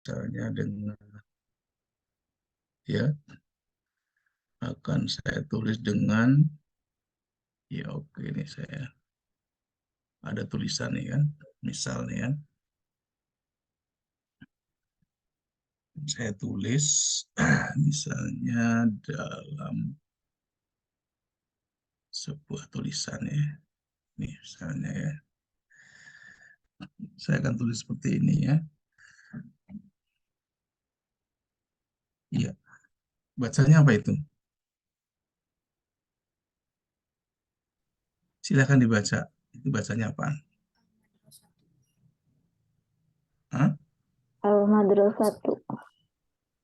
misalnya dengan ya akan saya tulis dengan ya oke ini saya ada tulisan nih kan misalnya ya, saya tulis misalnya dalam sebuah tulisan ya nih misalnya ya saya akan tulis seperti ini ya. Iya, bacanya apa itu? Silakan dibaca. Itu bacanya apa? Hah? Al-Madrasatu.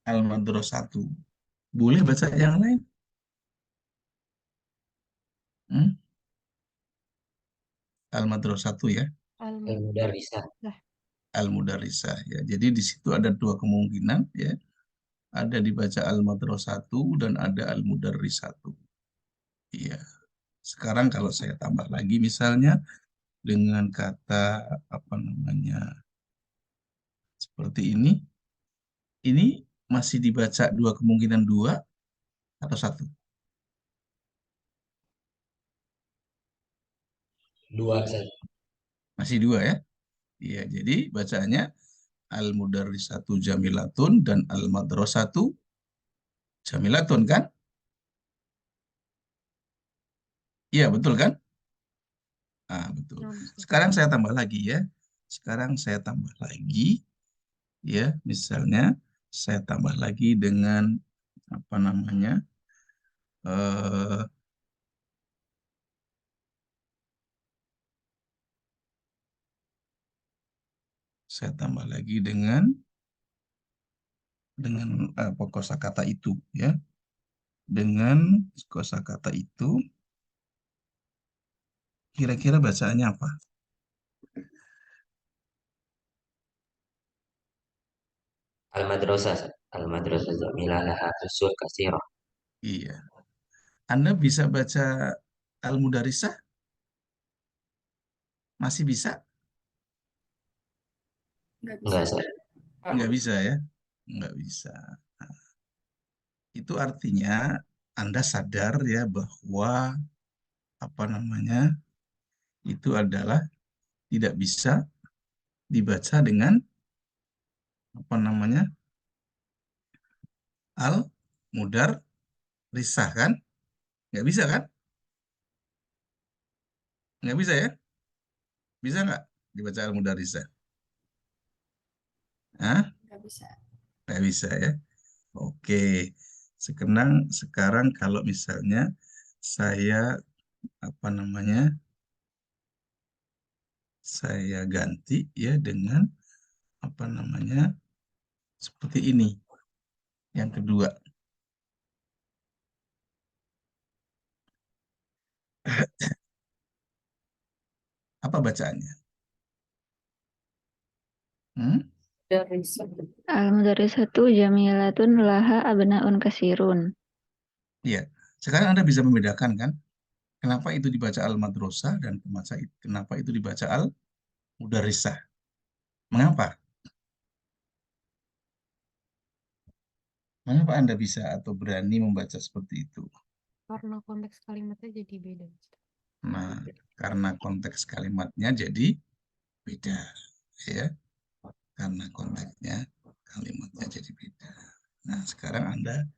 Al-Madrasatu. Boleh baca yang lain? Hmm? Al-Madrasatu ya. Al-Mudarrisah. Al-Mudarrisah ya. Jadi di situ ada dua kemungkinan ya. Ada dibaca Al-Madrasatu dan ada Al-Mudarrisatu. Iya. Sekarang kalau saya tambah lagi misalnya dengan kata apa namanya seperti ini masih dibaca dua kemungkinan dua atau satu? Dua saja. Masih dua ya. Iya, jadi bacanya Al-Mudarrisatu Jamilatun dan Al-Madrasatu Jamilatun kan? Iya, betul kan? Ah, betul. Sekarang saya tambah lagi ya. Sekarang saya tambah lagi ya, misalnya saya tambah lagi dengan apa namanya? eh saya tambah lagi dengan kosakata itu ya. Dengan kosakata itu kira-kira bacaannya apa? Al-Madrasah. Al-Madrasah Zamilah laha usul kasirah. Iya. Anda bisa baca Al-Mudarisah? Masih bisa? Enggak, saya. Nggak bisa ya? Nggak bisa. Itu artinya Anda sadar ya bahwa apa namanya itu adalah tidak bisa dibaca dengan apa namanya Al-Mudar Risah kan? Nggak bisa kan? Nggak bisa ya? Bisa nggak dibaca Al-Mudar Risah? Hah? Nggak bisa ya? Oke. Sekarang kalau misalnya saya apa namanya saya ganti ya dengan apa namanya seperti ini. Yang kedua, apa bacaannya? Hmm? Al-Madrasatu Jamilatun laha abnaun kasirun. Iya. Sekarang Anda bisa membedakan kan? Kenapa itu dibaca Al-Madrasah dan kenapa itu dibaca Al-Mudarrisah? Mengapa? Mengapa Anda bisa atau berani membaca seperti itu? Karena konteks kalimatnya jadi beda. Nah, karena konteks kalimatnya jadi beda, ya. Karena konteksnya kalimatnya jadi beda. Nah, sekarang Anda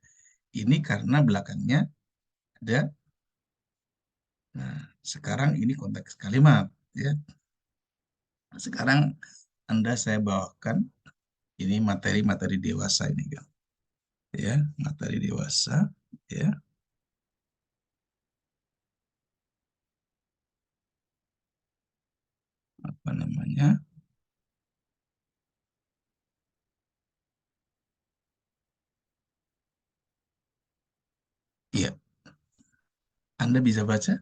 ini karena belakangnya ada. Nah, sekarang ini konteks kalimat, ya. Sekarang Anda saya bawakan ini materi-materi dewasa ini, kan. Ya, materi dewasa, ya. Apa namanya? Iya, Anda bisa baca?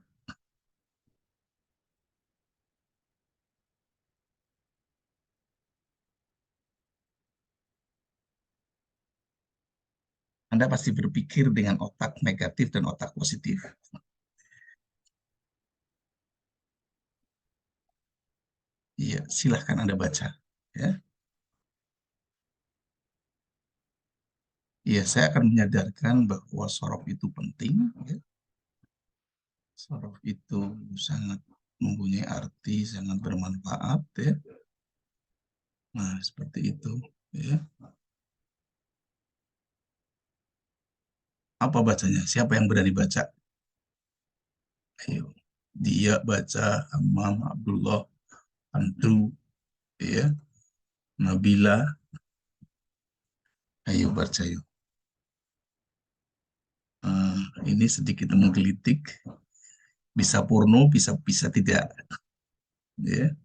Anda pasti berpikir dengan otak negatif dan otak positif. Iya, silahkan Anda baca. Ya. Ya, saya akan menyadarkan bahwa sorof itu penting. Ya. Sorof itu sangat mempunyai arti, sangat bermanfaat. Ya. Nah, seperti itu. Ya. Apa bacanya? Siapa yang berani baca? Ayo. Dia baca, Hammam, Abdullah, Antu, ya, Nabila. Ayo baca yuk. Ini sedikit menggelitik. Bisa porno, bisa tidak. Ya.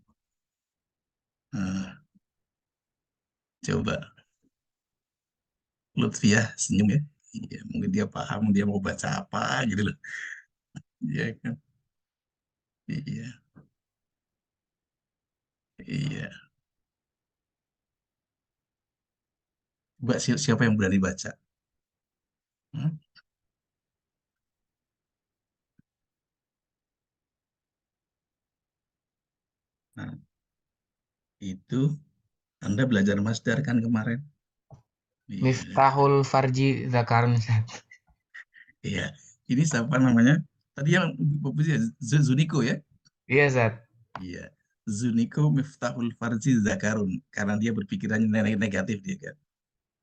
Coba. Lutfiah senyum ya. Iya, mungkin dia paham dia mau baca apa gitu loh. Iya kan? Iya, iya. Mbak, siapa yang berani baca? Hmm? Nah, itu Anda belajar masdar kan kemarin? Iya, Miftahul Farji Zakarun. iya. Ini siapa namanya? Tadi yang Zuniko ya? Iya, Zat. Iya. Zuniko Miftahul Farji Zakarun. Karena dia berpikirannya negatif dia kan.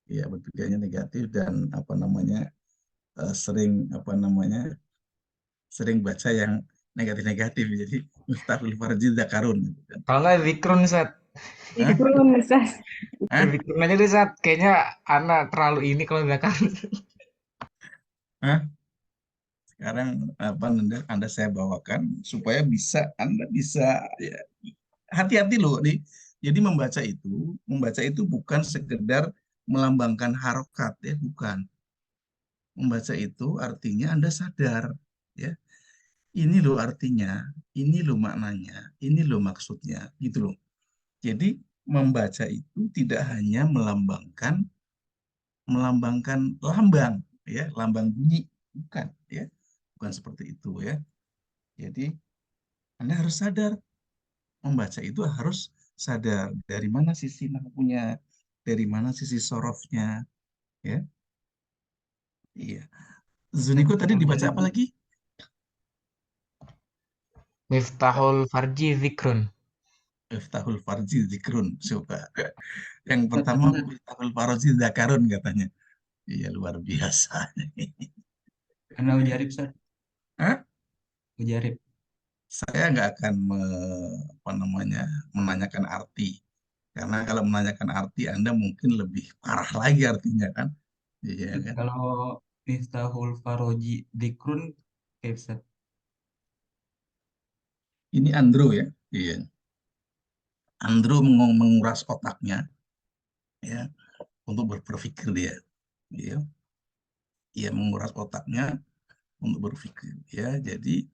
Iya, berpikirnya negatif dan apa namanya sering apa namanya sering baca yang negatif-negatif. Jadi Miftahul Farji Zakarun. Gitu kan. Kalau nggak Zikrun, Zat. Hah? Zikrun, Ustaz. Hah? Zikrun aja deh, Zat. Kayaknya anak terlalu ini kalau Zakarun. Hah? Sekarang apa Anda saya bawakan supaya Anda bisa ya, hati-hati loh nih. Jadi membaca itu bukan sekedar melambangkan harokat ya, bukan. Membaca itu artinya Anda sadar ya. Ini loh artinya, ini loh maknanya, ini loh maksudnya, gitu loh. Jadi membaca itu tidak hanya melambangkan melambangkan lambang ya, lambang bunyi, bukan ya. Bukan seperti itu ya. Jadi Anda harus sadar, membaca itu harus sadar dari mana sisi nahwunya, dari mana sisi sorofnya, ya. Iya. Zuniko tadi dibaca apa lagi? Miftahul Farji Zikrun. Miftahul Farji Zikrun. Coba. Yang pertama Miftahul Farji Zakarun katanya. Iya, luar biasa. Karena ujarib, Ustaz. Hah? Ujarib. Saya nggak akan apa namanya menanyakan arti. Karena kalau menanyakan arti Anda mungkin lebih parah lagi artinya kan. Iya kan? Kalau Miftahul Faroji Dikrun, kayak Ustaz. Ini Andrew ya. Iya. Andrew menguras otaknya ya untuk berpikir dia. Ya. Ia menguras otaknya untuk berpikir ya. Jadi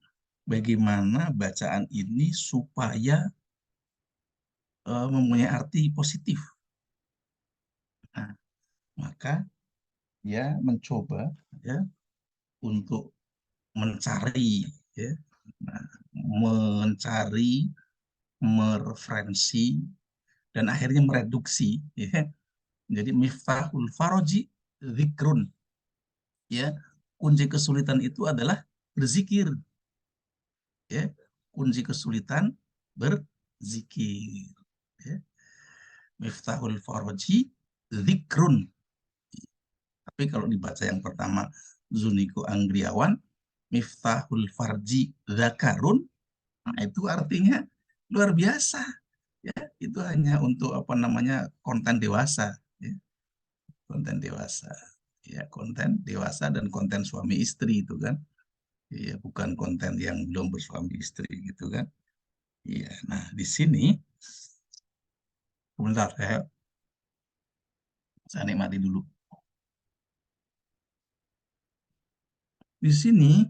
bagaimana bacaan ini supaya mempunyai arti positif. Nah, maka dia mencoba ya untuk mencari ya, nah, mencari, mereferensi dan akhirnya mereduksi ya. Jadi miftahul faroji zikrun ya. Kunci kesulitan itu adalah berzikir ya. Kunci kesulitan berzikir ya. Miftahul faroji zikrun. Tapi kalau dibaca yang pertama Zuniko Anggriawan, Miftahul Farji Zakarun, nah itu artinya luar biasa. Ya, itu hanya untuk apa namanya konten dewasa, ya. Konten dewasa, ya konten dewasa dan konten suami istri itu kan, ya bukan konten yang belum bersuami istri gitu kan. Iya, nah di sini, sebentar saya nikmati dulu. Di sini,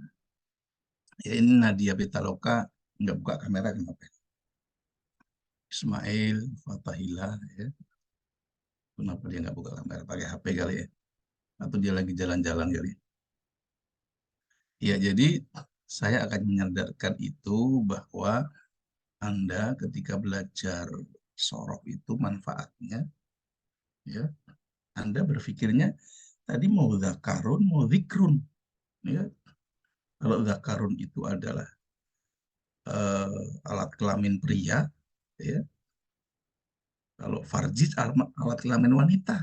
ya ini Nadia Pitaloka nggak buka kamera kenapa? Ismail Fatahila, ya. Kenapa dia nggak buka kamera? Pakai HP kali ya? Atau dia lagi jalan-jalan kali? Ya, jadi saya akan menyadarkan itu bahwa Anda ketika belajar sorof itu manfaatnya, ya, Anda berpikirnya tadi mau dzakarun, mau zikrun. Ya. Kalau dzakarun itu adalah alat kelamin pria, ya. Kalau farjid alat kelamin wanita,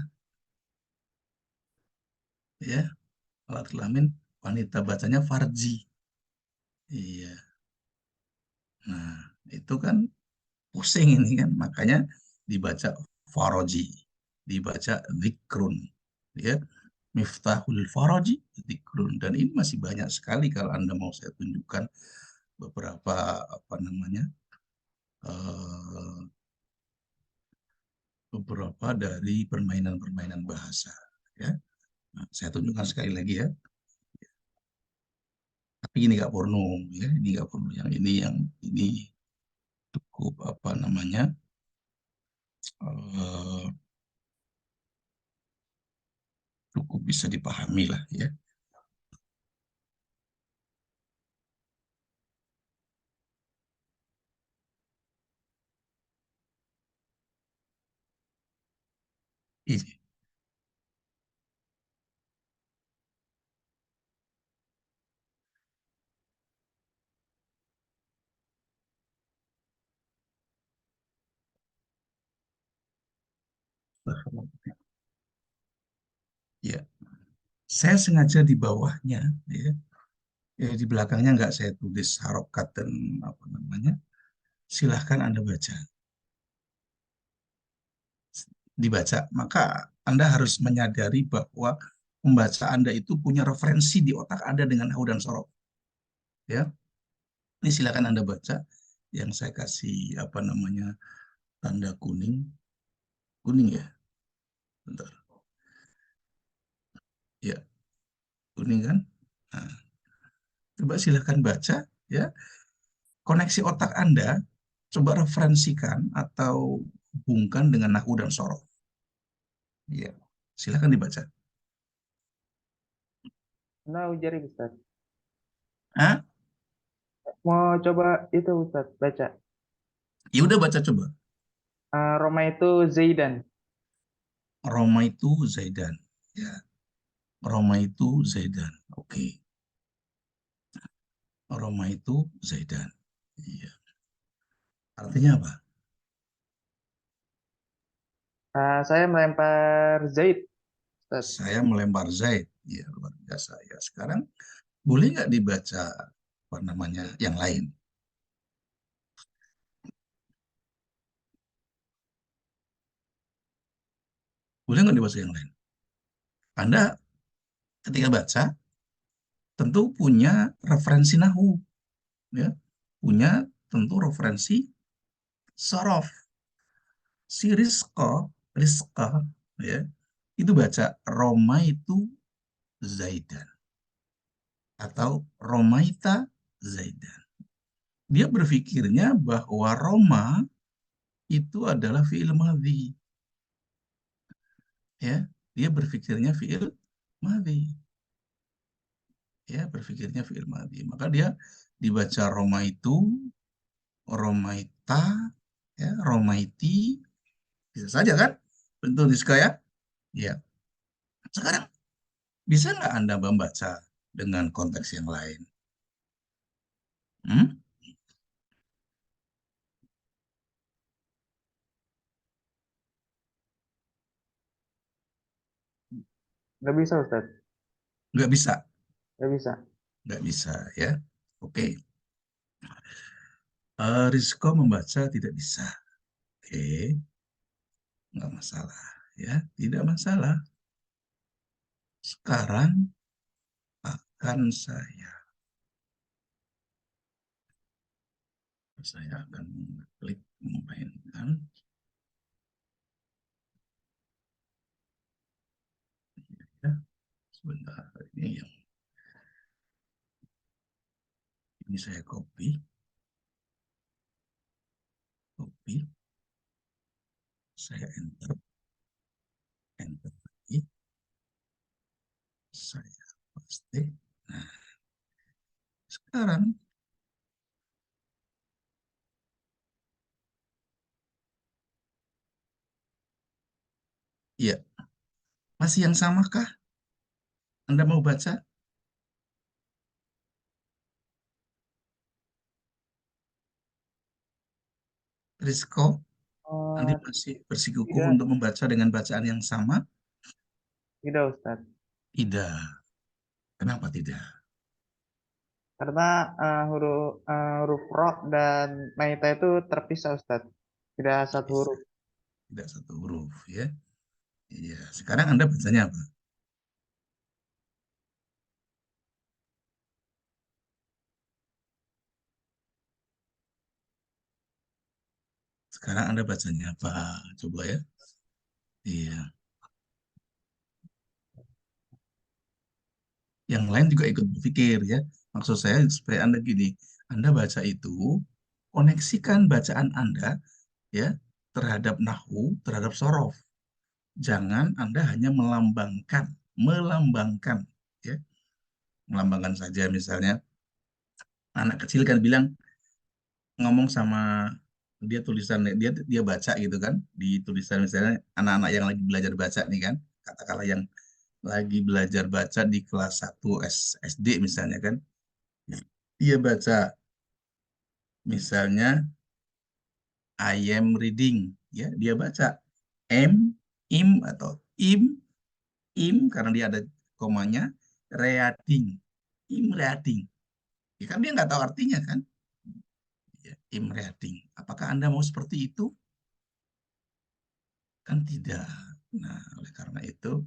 ya. Alat kelamin wanita, bacanya farji. Iya. Nah, itu kan pusing ini kan, makanya dibaca faroji, dibaca zikrun, ya. Miftahul faroji, zikrun. Dan ini masih banyak sekali kalau Anda mau saya tunjukkan beberapa apa namanya eh, beberapa dari permainan-permainan bahasa, ya. Nah, saya tunjukkan sekali lagi ya. Tapi ini nggak porno, ya. Ini nggak porno. Yang ini cukup apa namanya eh, cukup bisa dipahami lah, ya. Ini. Ya, saya sengaja di bawahnya, ya, di belakangnya nggak saya tulis harokat dan apa namanya. Silahkan Anda baca, dibaca. Maka Anda harus menyadari bahwa membaca Anda itu punya referensi di otak Anda dengan nahu dan sorof. Ya, ini silahkan Anda baca. Yang saya kasih apa namanya tanda kuning, kuning ya, bentar. Ya, kuning kan. Nah, coba silahkan baca, ya. Koneksi otak Anda coba referensikan atau hubungkan dengan nahu dan sorof. Ya, silahkan dibaca. Nah, ujar Ustaz. Hah? Mau coba itu Ustaz, baca. Ya udah baca coba. Roma itu Zaidan. Roma itu Zaidan. Ya, Roma itu Zaidan. Oke. Roma itu Zaidan. Iya. Artinya apa? Saya melempar Zaid, Ustaz. Saya melempar Zaid. Iya, luar biasa ya. Sekarang boleh nggak dibaca apa namanya yang lain? Boleh nggak dibaca yang lain? Anda ketika baca tentu punya referensi nahu, ya. Punya tentu referensi sorof. Si Rizqa, ya, itu baca Roma itu Zaidan atau Romaita Zaidan. Dia berpikirnya bahwa Roma itu adalah fi'il madhi, ya. Dia berpikirnya fi'il madhi, ya, berpikirnya fi'il madhi. Maka dia dibaca Roma itu, Romaita, ya, Romaiti, bisa saja kan? Bentuk diska ya. Ya. Sekarang bisa nggak Anda membaca dengan konteks yang lain? Hmm? Nggak bisa Ustaz, Nggak bisa. nggak bisa. Nggak bisa, ya. Oke. Rizko membaca tidak bisa. Oke. Nggak masalah, ya. Tidak masalah. Sekarang akan saya akan klik memainkan, ya. Sebentar, ini saya copy, saya enter lagi, saya paste. Nah, sekarang ya, masih yang samakah? Anda mau baca? Rizko, Anda Oh, masih bersikukuh tidak, untuk membaca dengan bacaan yang sama? tidak Ustadz. Tidak. Kenapa tidak? Karena huruf ro dan maita itu terpisah Ustadz. Tidak satu Bisa. huruf. Tidak satu huruf ya. Iya. Sekarang Anda bacanya apa? Sekarang Anda bacanya apa? Coba ya. Iya. Yang lain juga ikut berpikir ya. Maksud saya supaya Anda gini, Anda baca itu, koneksikan bacaan Anda ya terhadap nahu, terhadap sorof. Jangan Anda hanya melambangkan ya. Melambangkan saja misalnya anak kecil kan bilang ngomong sama dia tulisan dia dia baca gitu kan di tulisan misalnya anak-anak yang lagi belajar baca nih kan katakanlah yang lagi belajar baca di kelas 1 SD misalnya kan dia baca misalnya I am reading ya dia baca im atau im karena dia ada komanya reading im reading ya kan dia nggak tahu artinya kan ya, im reading apakah Anda mau seperti itu kan tidak nah oleh karena itu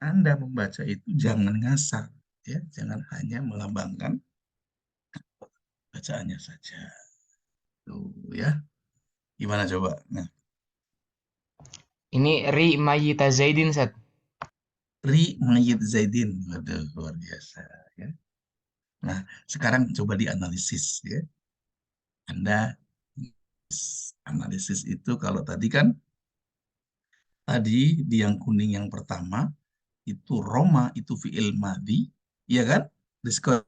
Anda membaca itu jangan ngasal ya jangan hanya melambangkan bacaannya saja tuh ya gimana coba nah Ini ri mayita zaidin Ustadz. Ri Mayit Zaidin waduh luar biasa ya nah sekarang coba dianalisis ya Anda analisis itu kalau tadi di yang kuning yang pertama itu Roma itu fiil madi iya kan diskon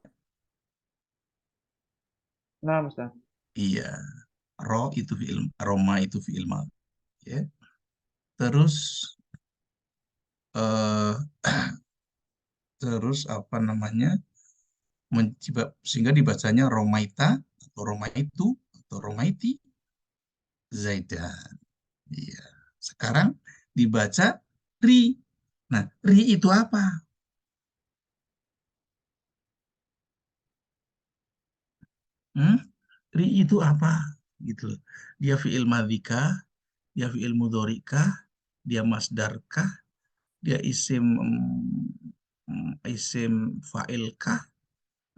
Nah, Ustadz. iya itu fiil Roma itu fiil madi ya terus eh, terus apa namanya sehingga dibacanya Romaita atau Romaitu atau Romaiti Zaidan. Iya. Sekarang dibaca ri. Nah, ri itu apa? Hmm? Ri itu apa? Gitu loh. Dia fiil madhika, dia fiil mudhorika, dia masdarkah, dia isim fa'ilkah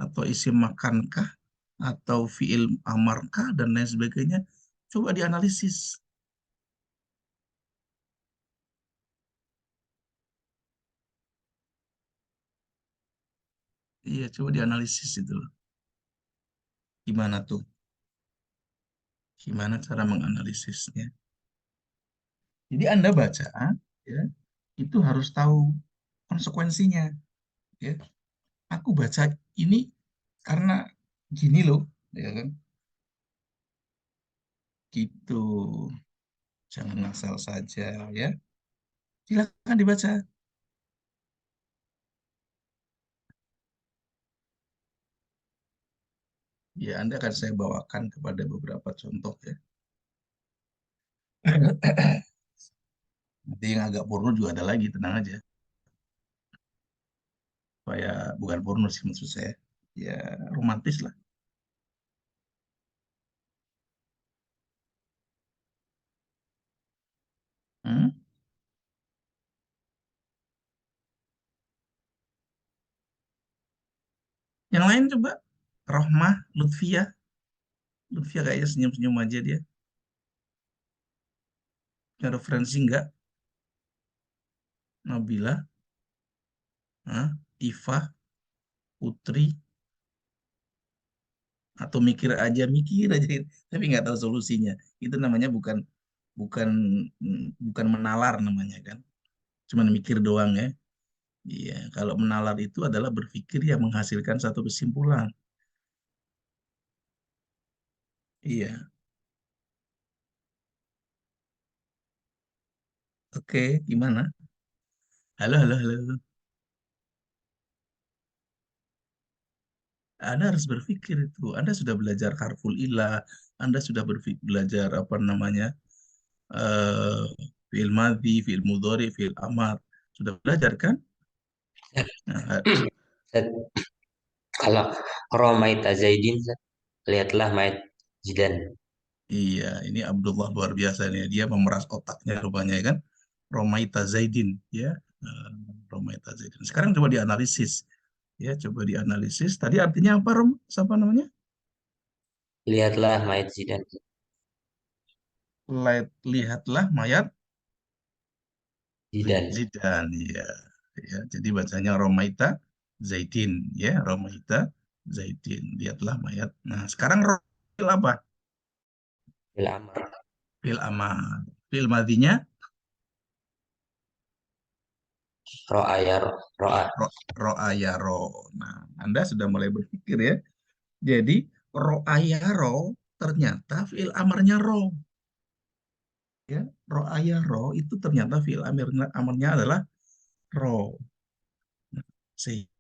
atau isim makankah atau fiil amarkah dan lain sebagainya. Coba dianalisis. Iya, coba dianalisis itu loh. Gimana tuh? Gimana cara menganalisisnya? Jadi Anda baca, ya, itu harus tahu konsekuensinya. Ya, aku baca ini karena gini loh, ya kan? Gitu, jangan ngasal saja, ya. Silakan dibaca. Ya, Anda akan saya bawakan kepada beberapa contoh ya. Nanti yang agak porno juga ada lagi, tenang aja. Supaya bukan porno sih maksud saya. Ya, romantis lah. Hmm? Yang lain coba. Rohmah, Lutfia. Lutfia kayaknya senyum-senyum aja dia. Ada referensi nggak? Nabila, Iva, Putri, atau mikir aja, tapi nggak tahu solusinya. Itu namanya bukan bukan bukan menalar namanya kan. Cuman mikir doang ya. Iya, kalau menalar itu adalah berpikir yang menghasilkan satu kesimpulan. Iya, oke, gimana? Halo, halo, halo. Anda harus berpikir itu. Anda sudah belajar harful ilah, Anda sudah belajar apa namanya eh fi'il madhi, fi'il mudhari, fi'il amar. Sudah belajar kan? Nah, Ustaz, kalau Romaita Zaidin, Ustaz, lihatlah Mait Zidan. iya, ini Abdullah luar biasa nih. Dia memeras otaknya rupanya ya kan. Romaita Zaidin, ya. Eh, Romaita Zaidin. Sekarang coba dianalisis. Ya, coba dianalisis. Tadi artinya apa, Rom? Siapa namanya? Lihatlah Mait Zidan. Lihatlah mayat Zidan. Zidan, ya. Ya, jadi bacanya Romaita Zaidin, ya. Romaita Zaidin. Lihatlah mayat. Nah, sekarang fil apa? Fil Amr. Fil amal. Fil madinya Ro'a ya Ro'a. ro'ayaro. Nah, Anda sudah mulai berpikir ya. Jadi ro'ayaro ternyata fiil amarnya ro. Ya, ro'ayaro itu ternyata fiil amarnya adalah ro. Nah, sehingga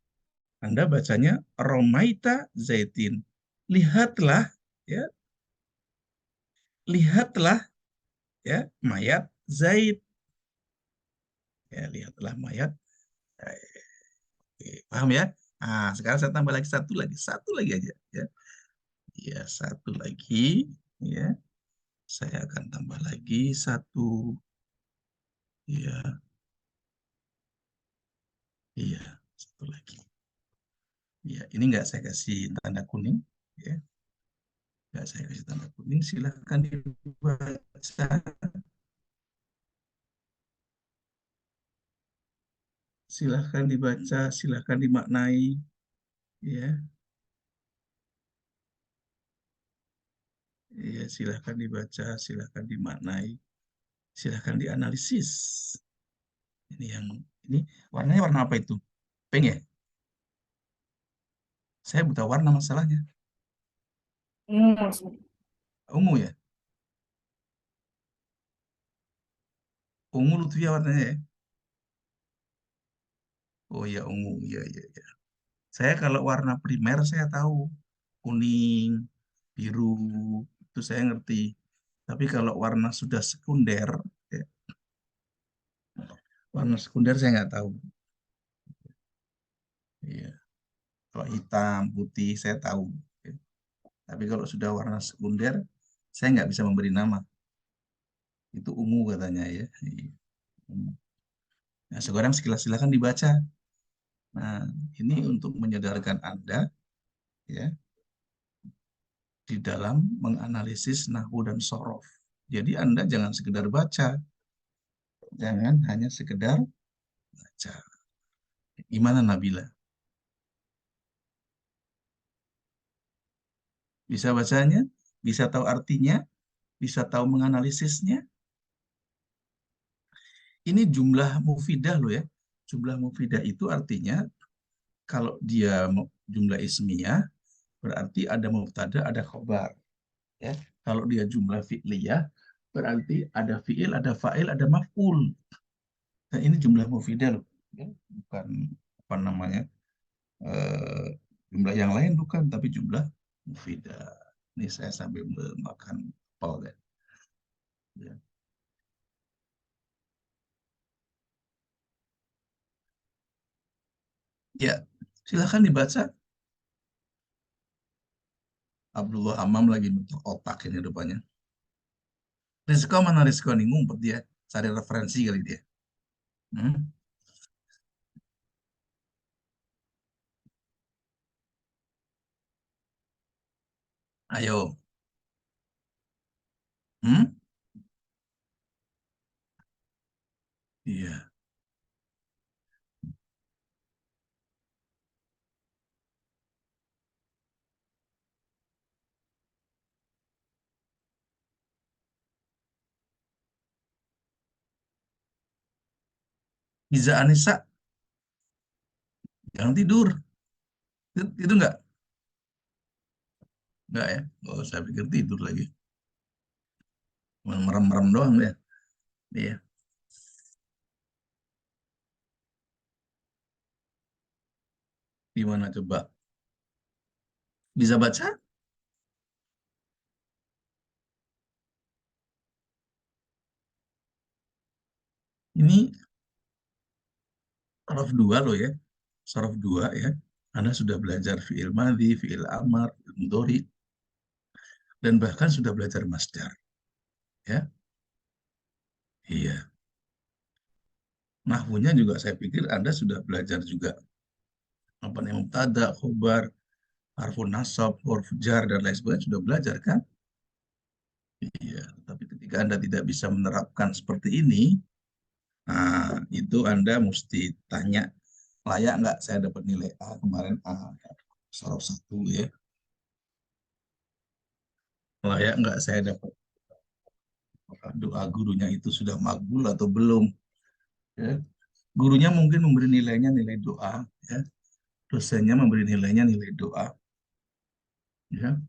Anda bacanya Romaita Zaitin. Lihatlah, ya, lihatlah, ya, mayat Zaid. Ya, lihatlah mayat. Oke, paham ya? Nah, sekarang saya tambah lagi satu lagi aja, ya. Ya, satu lagi, ya. Saya akan tambah lagi satu, ya, iya, satu lagi. Ya, ini nggak saya kasih tanda kuning, ya. Nggak saya kasih tanda kuning. Silahkan dibaca, silahkan dibaca, silahkan dimaknai, ya. Ya, silahkan dibaca, silahkan dimaknai, silahkan dianalisis. Ini warnanya warna apa itu? Pink ya? Saya buta warna masalahnya. Ungu ya? Ungu Lutfia warnanya ya? Oh ya, ungu. Ya, ya, ya. Saya kalau warna primer saya tahu. Kuning, biru, itu saya ngerti. Tapi kalau warna sudah sekunder, ya, warna sekunder saya nggak tahu. Iya. Kalau hitam, putih, saya tahu. Ya. Tapi kalau sudah warna sekunder, saya nggak bisa memberi nama. Itu ungu katanya ya. Iya. Ungu. Nah, sekarang silakan dibaca. Nah, ini untuk menyadarkan Anda, ya, di dalam menganalisis nahwu dan sorof. Jadi Anda jangan sekedar baca, jangan hanya sekedar baca. Gimana Nabila? Bisa bacanya? Bisa tahu artinya? Bisa tahu menganalisisnya? Ini jumlah mufidah loh ya. Jumlah mufidah itu artinya kalau dia jumlah ismiyah berarti ada mubtada, ada khobar. Ya. Kalau dia jumlah fi'liyah berarti ada fi'il, ada fa'il, ada maf'ul. Nah, ini jumlah mufidah loh. Ya. Bukan apa namanya eh, jumlah yang lain bukan, tapi jumlah mufidah. Ini saya sambil makan apel ya. Ya. Ya, silakan dibaca. Abdullah Amam lagi bentuk otak ini rupanya. Rizko mana Rizko nih ngumpet dia. Cari referensi kali dia. Hmm? Ayo. Hmm? Iya. Iza Anissa, jangan tidur. Tidur nggak? Nggak ya? Oh, saya pikir tidur lagi. Merem-merem doang dia. Iya. Gimana coba? Bisa baca? Ini sorof 2 loh ya. Sorof 2 ya. Anda sudah belajar fi'il madhi, fi'il amar, fi'il mudhari, dan bahkan sudah belajar masdar. Ya, iya. Nahwunya juga saya pikir Anda sudah belajar juga apa namanya mubtada, khobar, harfun nasab, huruf jar dan lain sebagainya sudah belajar kan? Iya. Tapi ketika Anda tidak bisa menerapkan seperti ini, nah itu Anda mesti tanya layak nggak saya dapat nilai A kemarin A sorof 1 ya. Layak nggak saya dapat doa gurunya itu sudah makbul atau belum? Ya. Gurunya mungkin memberi nilainya nilai doa, ya. Dosennya memberi nilainya nilai doa, ya.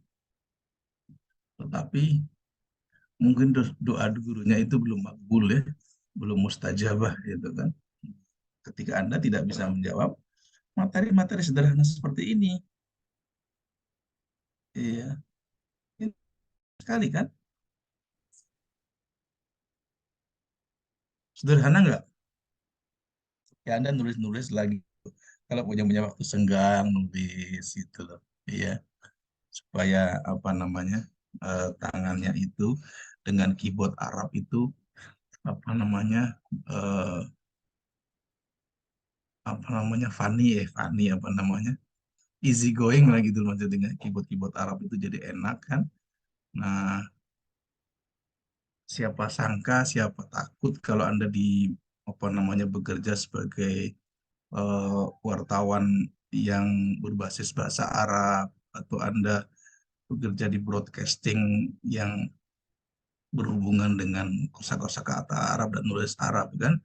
Tetapi mungkin doa gurunya itu belum makbul ya, belum mustajabah gitu kan. Ketika Anda tidak bisa menjawab materi-materi sederhana seperti ini, iya, ini sekali kan, sederhana nggak? Ya Anda nulis-nulis lagi, kalau punya waktu senggang nulis gitu loh, iya, supaya apa namanya tangannya itu dengan keyboard Arab itu apa namanya eh, funny apa namanya easy going lah gitu maksudnya dengan keyboard Arab itu jadi enak kan. Nah, siapa sangka siapa takut kalau Anda di apa namanya bekerja sebagai wartawan yang berbasis bahasa Arab atau Anda bekerja di broadcasting yang berhubungan dengan kosakata kata Arab dan nulis Arab kan.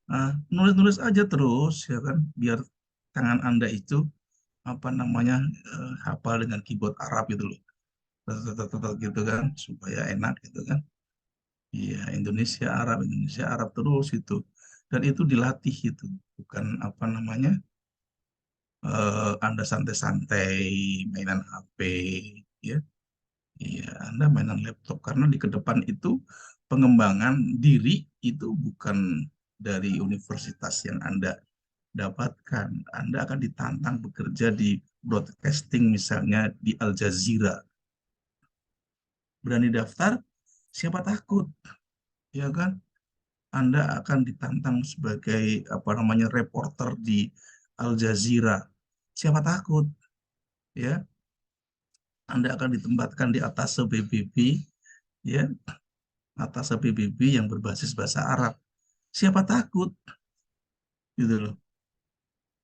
Nah, nulis-nulis aja terus ya kan biar tangan Anda itu apa namanya hafal dengan keyboard Arab gitu loh. Gitu kan supaya enak gitu kan. Iya, Indonesia Arab terus itu. Dan itu dilatih itu. Bukan apa namanya Anda santai-santai mainan HP ya. Iya, Anda mainan laptop karena di ke depan itu pengembangan diri itu bukan dari universitas yang Anda dapatkan. Anda akan ditantang bekerja di broadcasting misalnya di Al Jazeera. Berani daftar, siapa takut? Ya kan? Anda akan ditantang sebagai apa namanya reporter di Al Jazeera. Siapa takut? Ya, Anda akan ditempatkan di atas PBB, ya, atas PBB yang berbasis bahasa Arab. Siapa takut? Gitu loh.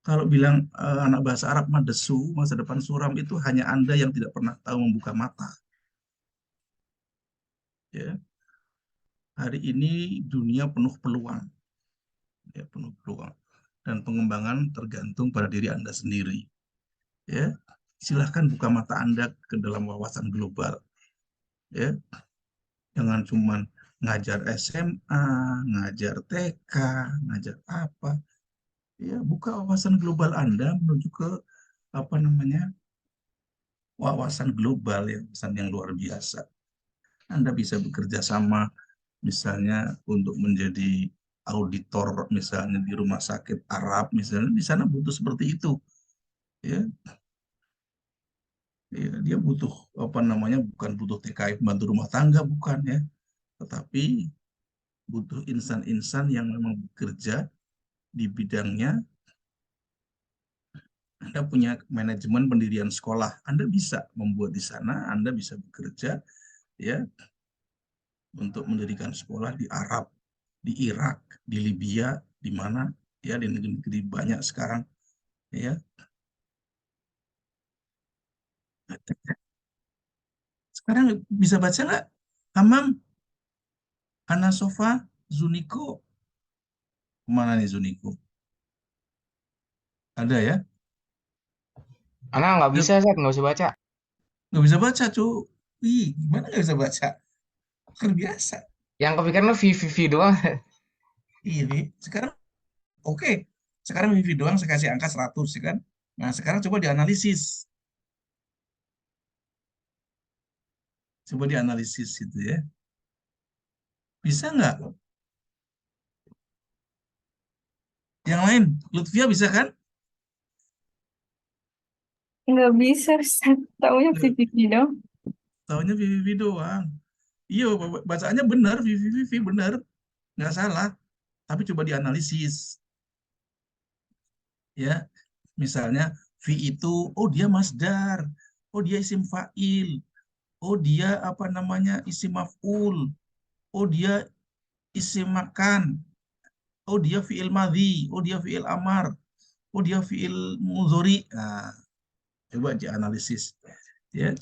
Kalau bilang anak bahasa Arab mah desu, masa depan suram itu hanya Anda yang tidak pernah tahu membuka mata. Ya, hari ini dunia penuh peluang, ya penuh peluang dan pengembangan tergantung pada diri Anda sendiri. Ya, silahkan buka mata Anda ke dalam wawasan global. Ya, jangan cuma ngajar SMA, ngajar TK, ngajar apa. Ya, buka wawasan global Anda menuju ke apa namanya wawasan global ya, wawasan yang luar biasa. Anda bisa bekerja sama misalnya untuk menjadi auditor misalnya di rumah sakit Arab misalnya di sana butuh seperti itu ya. Ya, dia butuh apa namanya bukan butuh TKI pembantu rumah tangga bukan ya, tetapi butuh insan-insan yang memang bekerja di bidangnya. Anda punya manajemen pendirian sekolah, Anda bisa membuat di sana, Anda bisa bekerja ya untuk mendirikan sekolah di Arab, di Irak, di Libya, di mana ya di negeri-negeri banyak sekarang ya. Sekarang bisa baca nggak? Hamam, Hana Sofa, Zuniko. Kemana nih Zuniko? Ada ya? Anak nggak bisa, Zat, nggak bisa baca. Nggak bisa baca, cu. Ih, gimana nggak bisa baca? Kan biasa. Yang kepikiran lo VVV doang. Ini sekarang oke. Sekarang Vivi doang saya kasih angka 100 ya kan. Nah, sekarang coba dianalisis. Coba dianalisis itu ya. Bisa nggak? Yang lain, Lutfia bisa kan? Nggak bisa, Ustaz. Taunya Nggak, PPT dong. tahunya VVV doang. Iya, bacaannya benar, VVV benar, nggak salah. Tapi coba dianalisis, ya. Misalnya, V itu, oh dia masdar, oh dia isim fa'il, oh dia apa namanya isim maf'ul, oh dia isim makan, oh dia fi'il madhi, oh dia fi'il amar, oh dia fi'il mudhari. Nah, coba dianalisis, ya.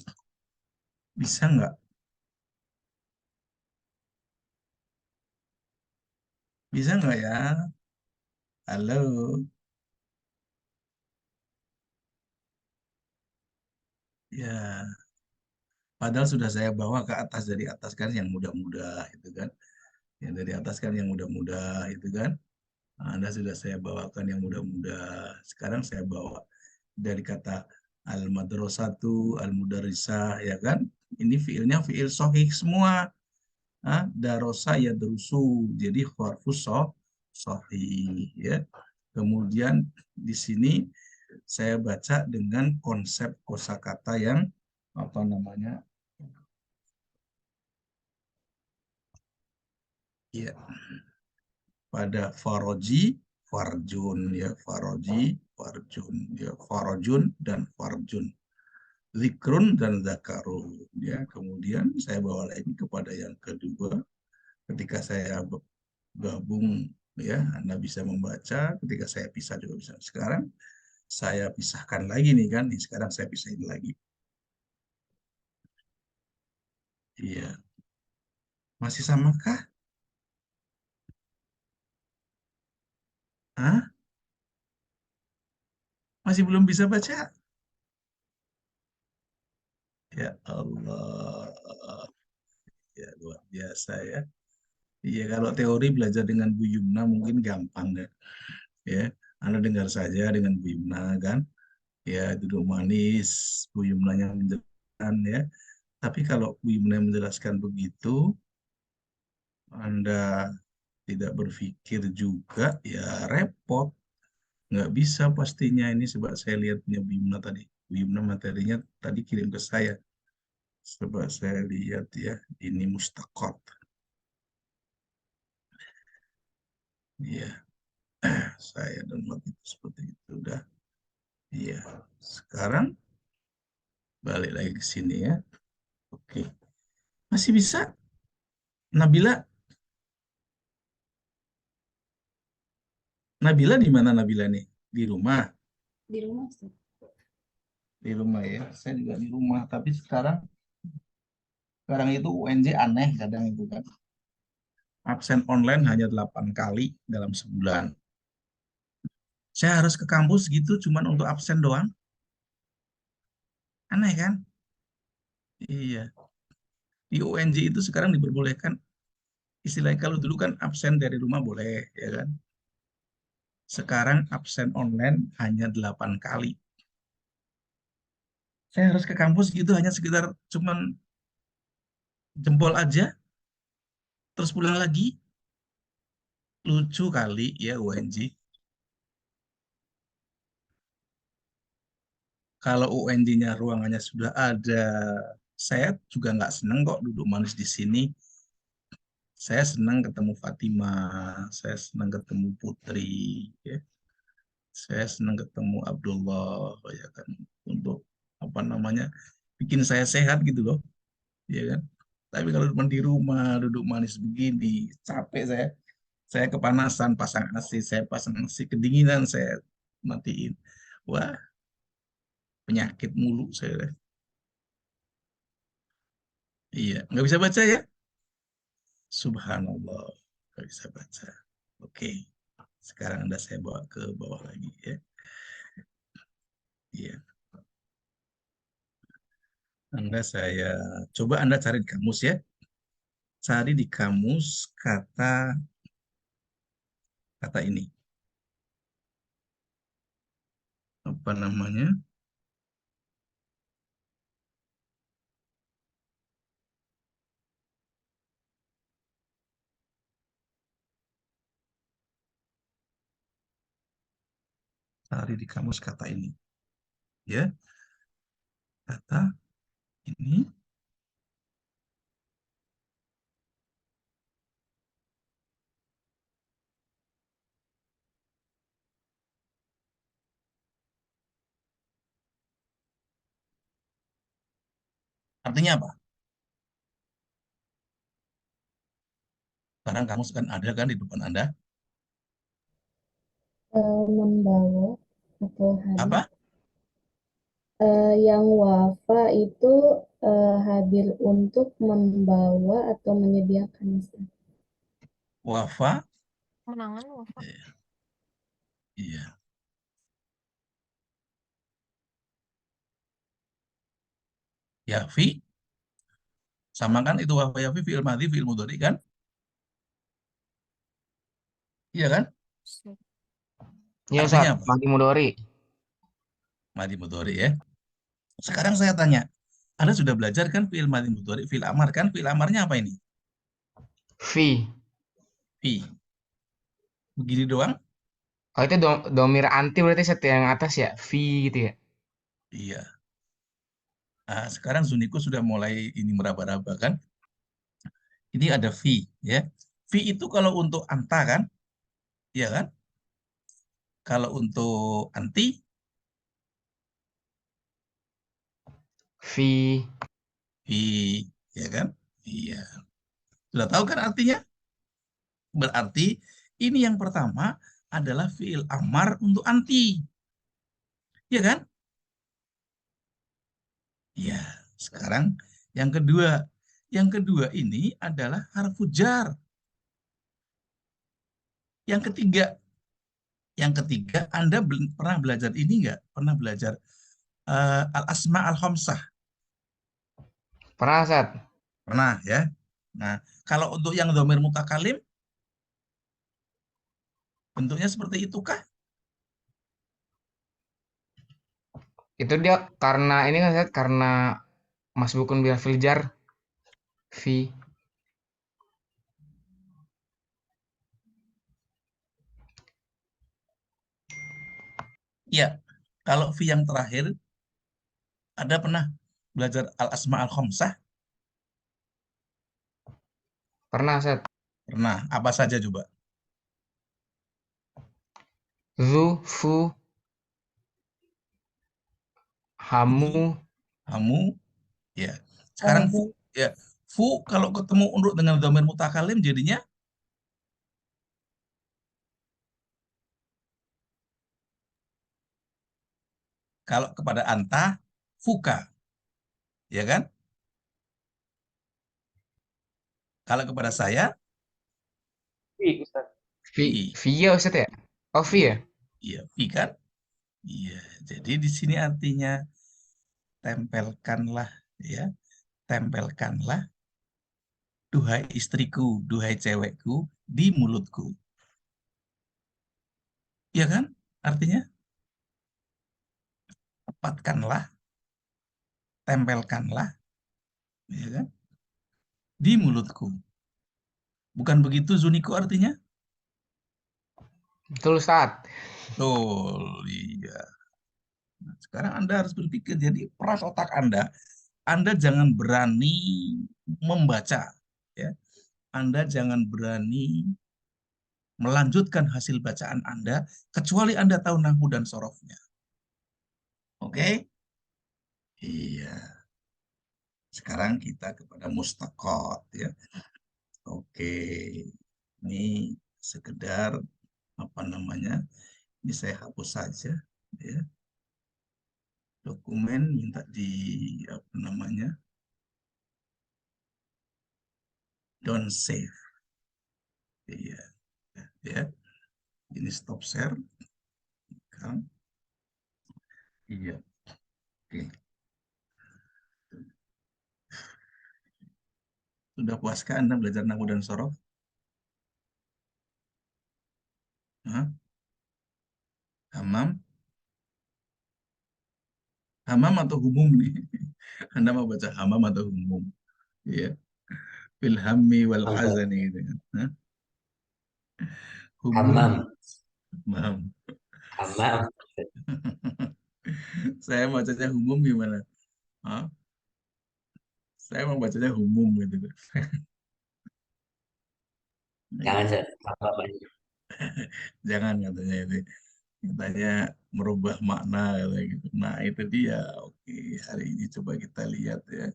Bisa nggak? Bisa nggak ya? Halo? Ya, padahal sudah saya bawa ke atas, dari atas kan yang mudah-mudah itu kan. Yang dari atas kan yang mudah-mudah itu kan. Nah, Anda sudah saya bawakan yang mudah-mudah. Sekarang saya bawa dari kata al-madrasatu, al-mudarrisah, ya kan? Ini fiilnya fiil sahih semua. Ah, darosa ya derusu. Jadi harfus sahih, ya. Kemudian di sini saya baca dengan konsep kosakata yang apa namanya? Ya, pada faroji, farjun, ya, faroji, farjun, ya, farojun dan farjun, zikrun dan zakarun, ya. Kemudian saya bawa lagi kepada yang kedua, ketika saya gabung, ya, Anda bisa membaca, ketika saya pisah juga bisa. Sekarang saya pisahkan lagi nih kan, nih sekarang saya pisahin lagi. Iya, masih samakah? Hah? Masih belum bisa baca? Ya Allah, ya luar biasa ya. Iya, kalau teori belajar dengan Bu Yumna mungkin gampang deh. Ya, Anda dengar saja dengan Bu Yumna kan. Ya, duduk manis, Bu Yumnanya menjelaskan ya. Tapi kalau Bu Yumna menjelaskan begitu, Anda tidak berpikir juga, ya repot. Nggak bisa pastinya ini, sebab saya lihat punya Bu Yumna tadi. Bu Yumna materinya tadi kirim ke saya. Coba saya lihat ya, ini mustaqot. Iya, saya download itu seperti itu udah. Iya, sekarang balik lagi ke sini ya. Oke, masih bisa? Nabila, Nabila di mana Nabila nih? Di rumah, Di rumah, Ustaz. di rumah ya. Saya juga di rumah, tapi sekarang itu UNJ aneh kadang itu kan. Absen online hanya 8 kali dalam sebulan. Saya harus ke kampus gitu cuman untuk absen doang. Aneh kan? Iya. Di UNJ itu sekarang diperbolehkan, istilahnya kalau dulu kan absen dari rumah boleh, ya kan? Sekarang absen online hanya 8 kali. Saya harus ke kampus gitu hanya sekitar cuman jempol aja, terus pulang lagi. Lucu kali ya UNJ. Kalau UNJ-nya ruangannya sudah ada, saya juga nggak seneng kok duduk manis di sini. Saya senang ketemu Fatima, saya senang ketemu Putri, ya. Saya senang ketemu Abdullah, ya kan, untuk apa namanya, bikin saya sehat gitu loh, ya kan. Tapi kalau cuma di rumah duduk manis begini, capek saya. Saya kepanasan pasang AC, saya pasang AC, kedinginan saya matiin. Wah, penyakit mulu saya. Iya, nggak bisa baca ya? Subhanallah, nggak bisa baca. Oke, sekarang Anda saya bawa ke bawah lagi ya. Iya, coba Anda cari di kamus ya. Cari di kamus kata kata ini. Apa namanya? Cari di kamus kata ini. Ya, kata ini. Artinya apa? Sekarang kamus kan ada kan di depan Anda. Membawa atau hadir. Apa? Yang wafa itu hadir untuk membawa atau menyediakan, Ustaz. Wafa. Menangan wafa. Iya. Ya, fi. Sama kan itu wafa ya fi, fi'il madhi, fi'il mudhari kan? Iya kan? Iya, Artinya Ustaz. apa? Madi mudori. Madhi mudhari ya. Sekarang saya tanya, Anda sudah belajar kan fi'il madhi mudhari, fi'il amar kan? Fi'il amarnya apa ini? Fi. Fi. Begini doang? Oh, itu domir anti berarti set yang atas ya. Fi gitu ya. Iya. Nah, sekarang Zuniko sudah mulai ini meraba-raba kan? Ini ada fi ya. Fi itu kalau untuk anta kan? Iya kan? Kalau untuk anti, Fi. fi, ya kan? Iya. Sudah tahu kan artinya? Berarti ini yang pertama adalah fi'il amar untuk anti. Iya kan? Iya. Sekarang yang kedua. Yang kedua ini adalah harfu jar. Yang ketiga. Yang ketiga, Anda pernah belajar ini nggak? Pernah belajar al-asma al-khamsah? Pernah, Ustaz? Pernah ya. Nah, kalau untuk yang dhamir mutakalim, bentuknya seperti itukah? Itu dia karena ini kan, Ustaz, karena masbukun bil filjar. Fi. Ya, kalau fi yang terakhir, Anda pernah belajar al-asma al-khamsah? Pernah, Ustaz. Pernah. Apa saja coba? Zu, fu, hamu. Kamu, ya. Sekarang fu, ya. Fu kalau ketemu untuk dengan dhamir mutakalim jadinya kalau kepada anta, fuka. Ya kan? Kalau kepada saya, Fi, Ustaz. Fi. fi. Fi ya, Ustaz ya? Oh, fi ya? Iya, fi kan? Iya. Jadi di sini artinya tempelkanlah, ya. Tempelkanlah, duhai istriku, duhai cewekku, di mulutku. Iya kan? Artinya tepatkanlah, tempelkanlah, ya kan? Di mulutku. Bukan begitu Zuniko artinya? Betul, Ustaz. Betul, iya. Nah, sekarang Anda harus berpikir, jadi peras otak Anda jangan berani membaca, ya. Anda jangan berani melanjutkan hasil bacaan Anda, kecuali Anda tahu nahwu dan sorofnya. Oke? Iya. Sekarang kita kepada mustaqot, ya. Oke. Ini sekedar apa namanya? Ini saya hapus saja, ya. Dokumen minta di apa namanya? Don't save. Iya. Ya. Ini stop share. Kan? Iya. Oke. Sudah puaskah Anda belajar nahwu dan sorof? Hah? Hamam? Hamam atau humum nih? Anda mau baca hamam atau humum? Iya. Fil hammi wal hazani gitu kan. Hah? Humum. Hamam. Hamam. Hamam. Saya bacanya umum gimana? Hah? Saya mau bacanya umum gitu. Jangan Iya, tambah banyak. jangan katanya itu. Katanya merubah makna katanya gitu. Nah, itu dia. Oke, hari ini coba kita lihat ya.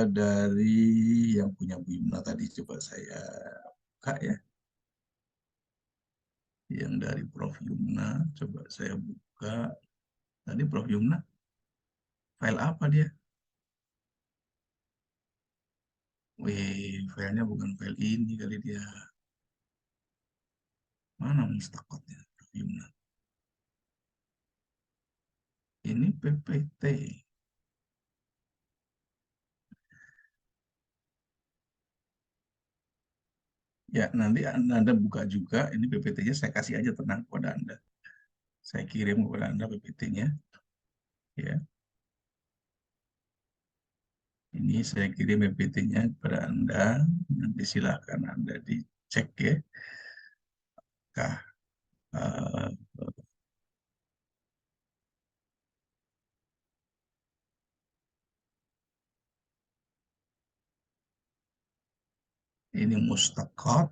Dari yang punya Bu Yumna tadi coba saya buka ya. Yang dari Prof. Yumna coba saya buka. Tadi Prof. Yumna file apa dia? Wih, filenya bukan file ini kali dia. Mana mustaqotnya, Prof. Yumna? Ini PPT. Ya, nanti Anda buka juga. Ini PPT-nya saya kasih aja, tenang kepada Anda. Saya kirim kepada Anda PPT-nya. Ya, ini saya kirim PPT-nya kepada Anda. Nanti silakan Anda dicek ya. Kah, eh, ini mustaqot.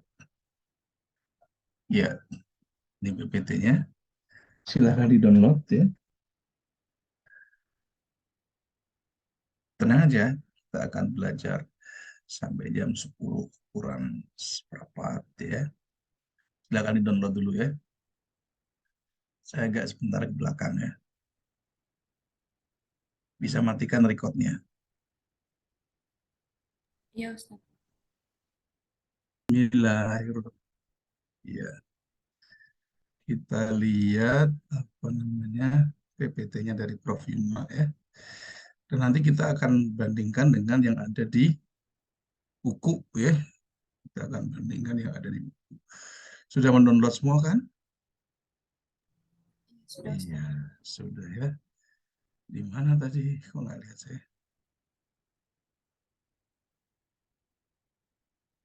Ya, ini PPT-nya. Silakan di-download ya. Tenang aja, kita akan belajar sampai jam 10 kurang seperempat ya. Silakan di-download dulu ya. Saya agak sebentar ke belakang ya. Bisa matikan record-nya. Iya, Ustaz. Bismillahirrahmanirrahim. Ya, kita lihat apa namanya PPT-nya dari Prof. Yuma ya. Dan nanti kita akan bandingkan dengan yang ada di buku ya. Kita akan bandingkan yang ada di buku. Sudah mendownload semua kan? Sudah, Ustaz. Iya, sudah ya. Di mana tadi? Kok nggak lihat saya?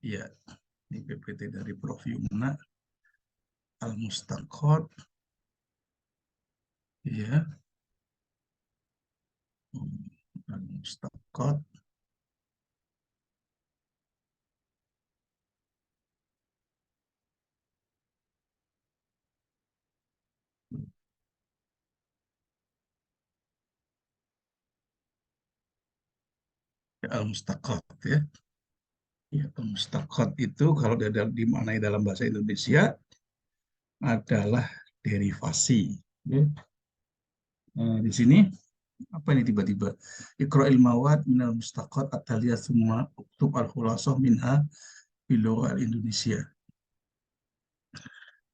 Iya, ini PPT dari Prof. Yumna Al-Mustaqot. Iya. Al-Mustaqot. Al-Mustaqot ya. Ya, Al-Mustaqot itu kalau dimaknai dalam bahasa Indonesia adalah derivasi. Ya. Nah, di sini apa ini tiba-tiba? Iqra'il mawad minal mustaqat at-taliyah summa uktub al-khulasah minha bilogha al-Indonesia.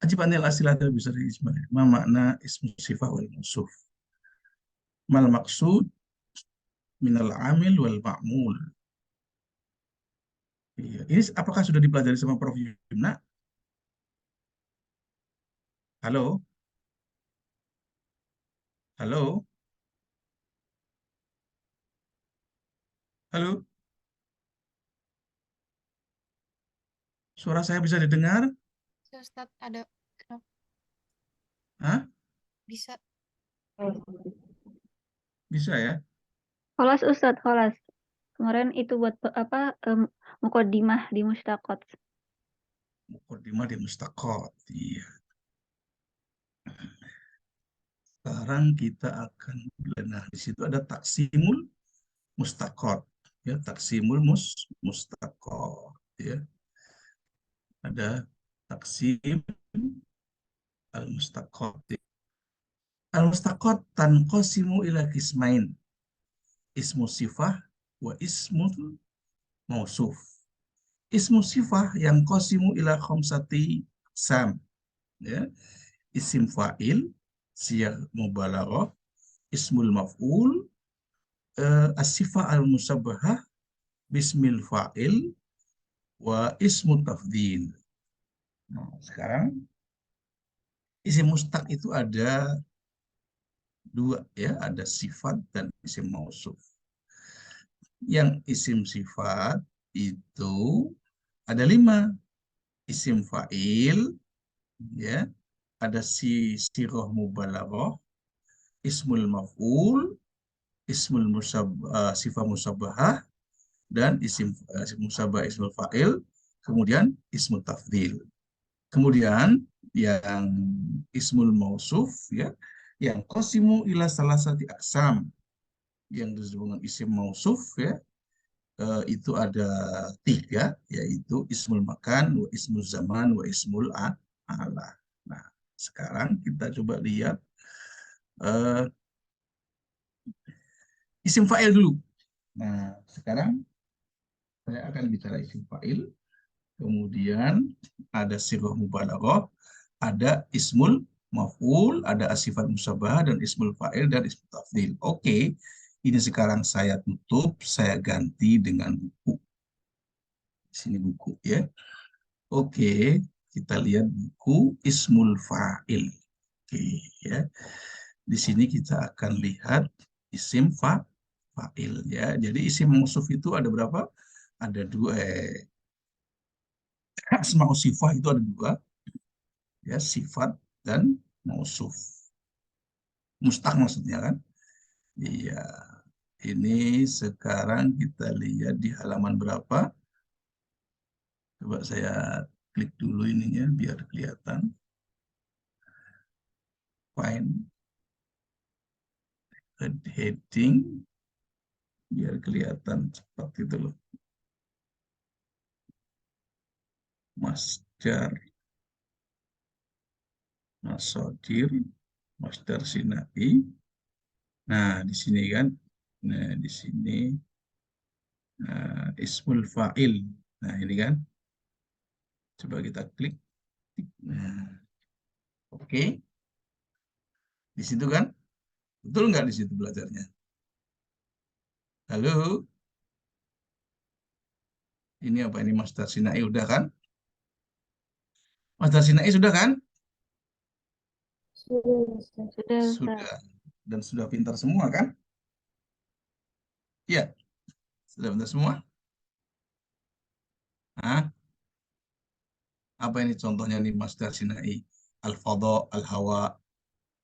Ajib anil asilat bisa diismah. Ma makna ismu sifah wal mausuf. Mal maksud minal amil wal ma'mul. Iya. Ini apakah sudah dipelajari sama Prof. Yumna? Halo? Halo? Halo? Suara saya bisa didengar? Ustaz, ada kenapa Hah? bisa? Bisa ya? Kholas Ustadz, kholas. Kemarin itu buat apa mukodimah di Mustaqot. Muqaddimah di mustaqat. Iya. Sekarang kita akan nah di situ ada taksimul mustaqat. Ya, taksimul mustaqat ya. Ada taksim al-mustaqat. Al-mustaqat tanqasimu ila qismain. Ismu sifah wa ismu mausuf. Ismu sifah yang qasimu ila khamsati sam ya. Isim fa'il, siyah mubalaghah, ismul maf'ul, as-sifah al-musabbahah, bismil fa'il, wa ismu tafdil. Nah, sekarang isim mustaq itu ada dua ya, ada sifat dan isim mausuf. Yang isim sifat itu ada 5. Isim fa'il, ya, ada siroh mubalaghah, ismul maf'ul, sifat musabbahah, dan isim musabbah ismul fa'il, kemudian ismul tafdil. Kemudian yang ismul mausuf ya, yang qasimu ila salasati aqsam, yang disebut dengan isim mausuf ya, itu ada 3, yaitu ismul makan, wa ismul zaman, wa ismul ala. Nah, sekarang kita coba lihat isim fa'il dulu. Nah, sekarang saya akan bicara isim fa'il, kemudian ada sifat mubalaghah, ada ismul maf'ul, ada sifat musabbah, dan ismul fa'il, dan ismul tafdil. Oke, ini sekarang saya tutup, saya ganti dengan buku. Di sini buku ya. Oke, kita lihat buku ismul fa'il. Oke ya. Di sini kita akan lihat isim fa'il ya. Jadi isim mausuf itu ada berapa? Ada 2. Asmaul sifat itu ada 2. Ya, sifat dan mausuf. Mustaq maksudnya kan? Iya. Ini sekarang kita lihat di halaman berapa? Coba saya klik dulu ininya biar kelihatan. Find heading biar kelihatan cepat gitu loh. Masdar, masodir, masdar sinai. Nah, di sini kan. Nah, di sini ismul fa'il. Nah, ini kan. Coba kita klik. Nah, oke. Di situ kan? Betul nggak di situ belajarnya? Halo? Ini apa ini masdar sinai udah kan? Masdar sinai sudah kan? Sudah. Sudah, Ustaz. Sudah. Dan sudah pintar semua kan? Iya. Sudah pintar semua? Hah? Apa ini contohnya nih masdar sinai? Al-fadha, al-hawa,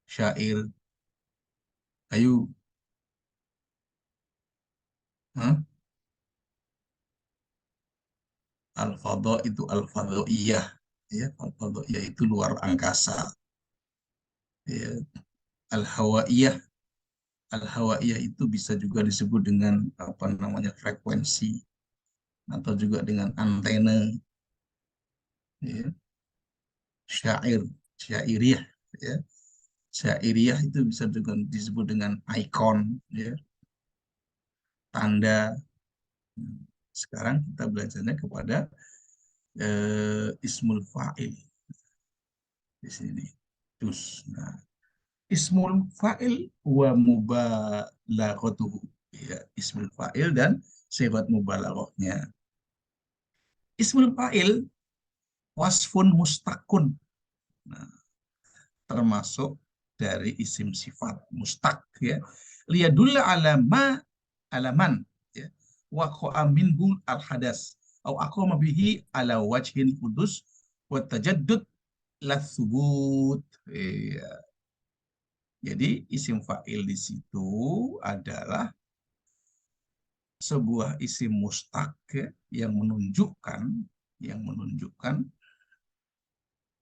syair. Ayo. Hah? Al-fadha itu al-fadhaiyah. Ya, al-fadhaiyah itu luar angkasa. Ya. Al-hawaiyah. Al-hawaiyah itu bisa juga disebut dengan apa namanya frekuensi atau juga dengan antena. Ya. Syair, syairiyah. Ya. Syairiyah itu bisa juga disebut dengan ikon, ya, tanda. Sekarang kita belajarnya kepada ismul fa'il di sini. Terus, nah, ismul fa'il wa mubalaghatuhu. Ya, ismul fa'il dan sifat mubalaghahnya. Ismul fa'il wasfun mustaqun. Nah, termasuk dari isim sifat mustaq ya. Liyadulla alaman ya. Waqa'a minhu al-hadas au aqama bihi ala wajhil hudus wa tajaddud la thubut. Ya. Jadi isim fa'il di situ adalah sebuah isim mustaq ya, yang menunjukkan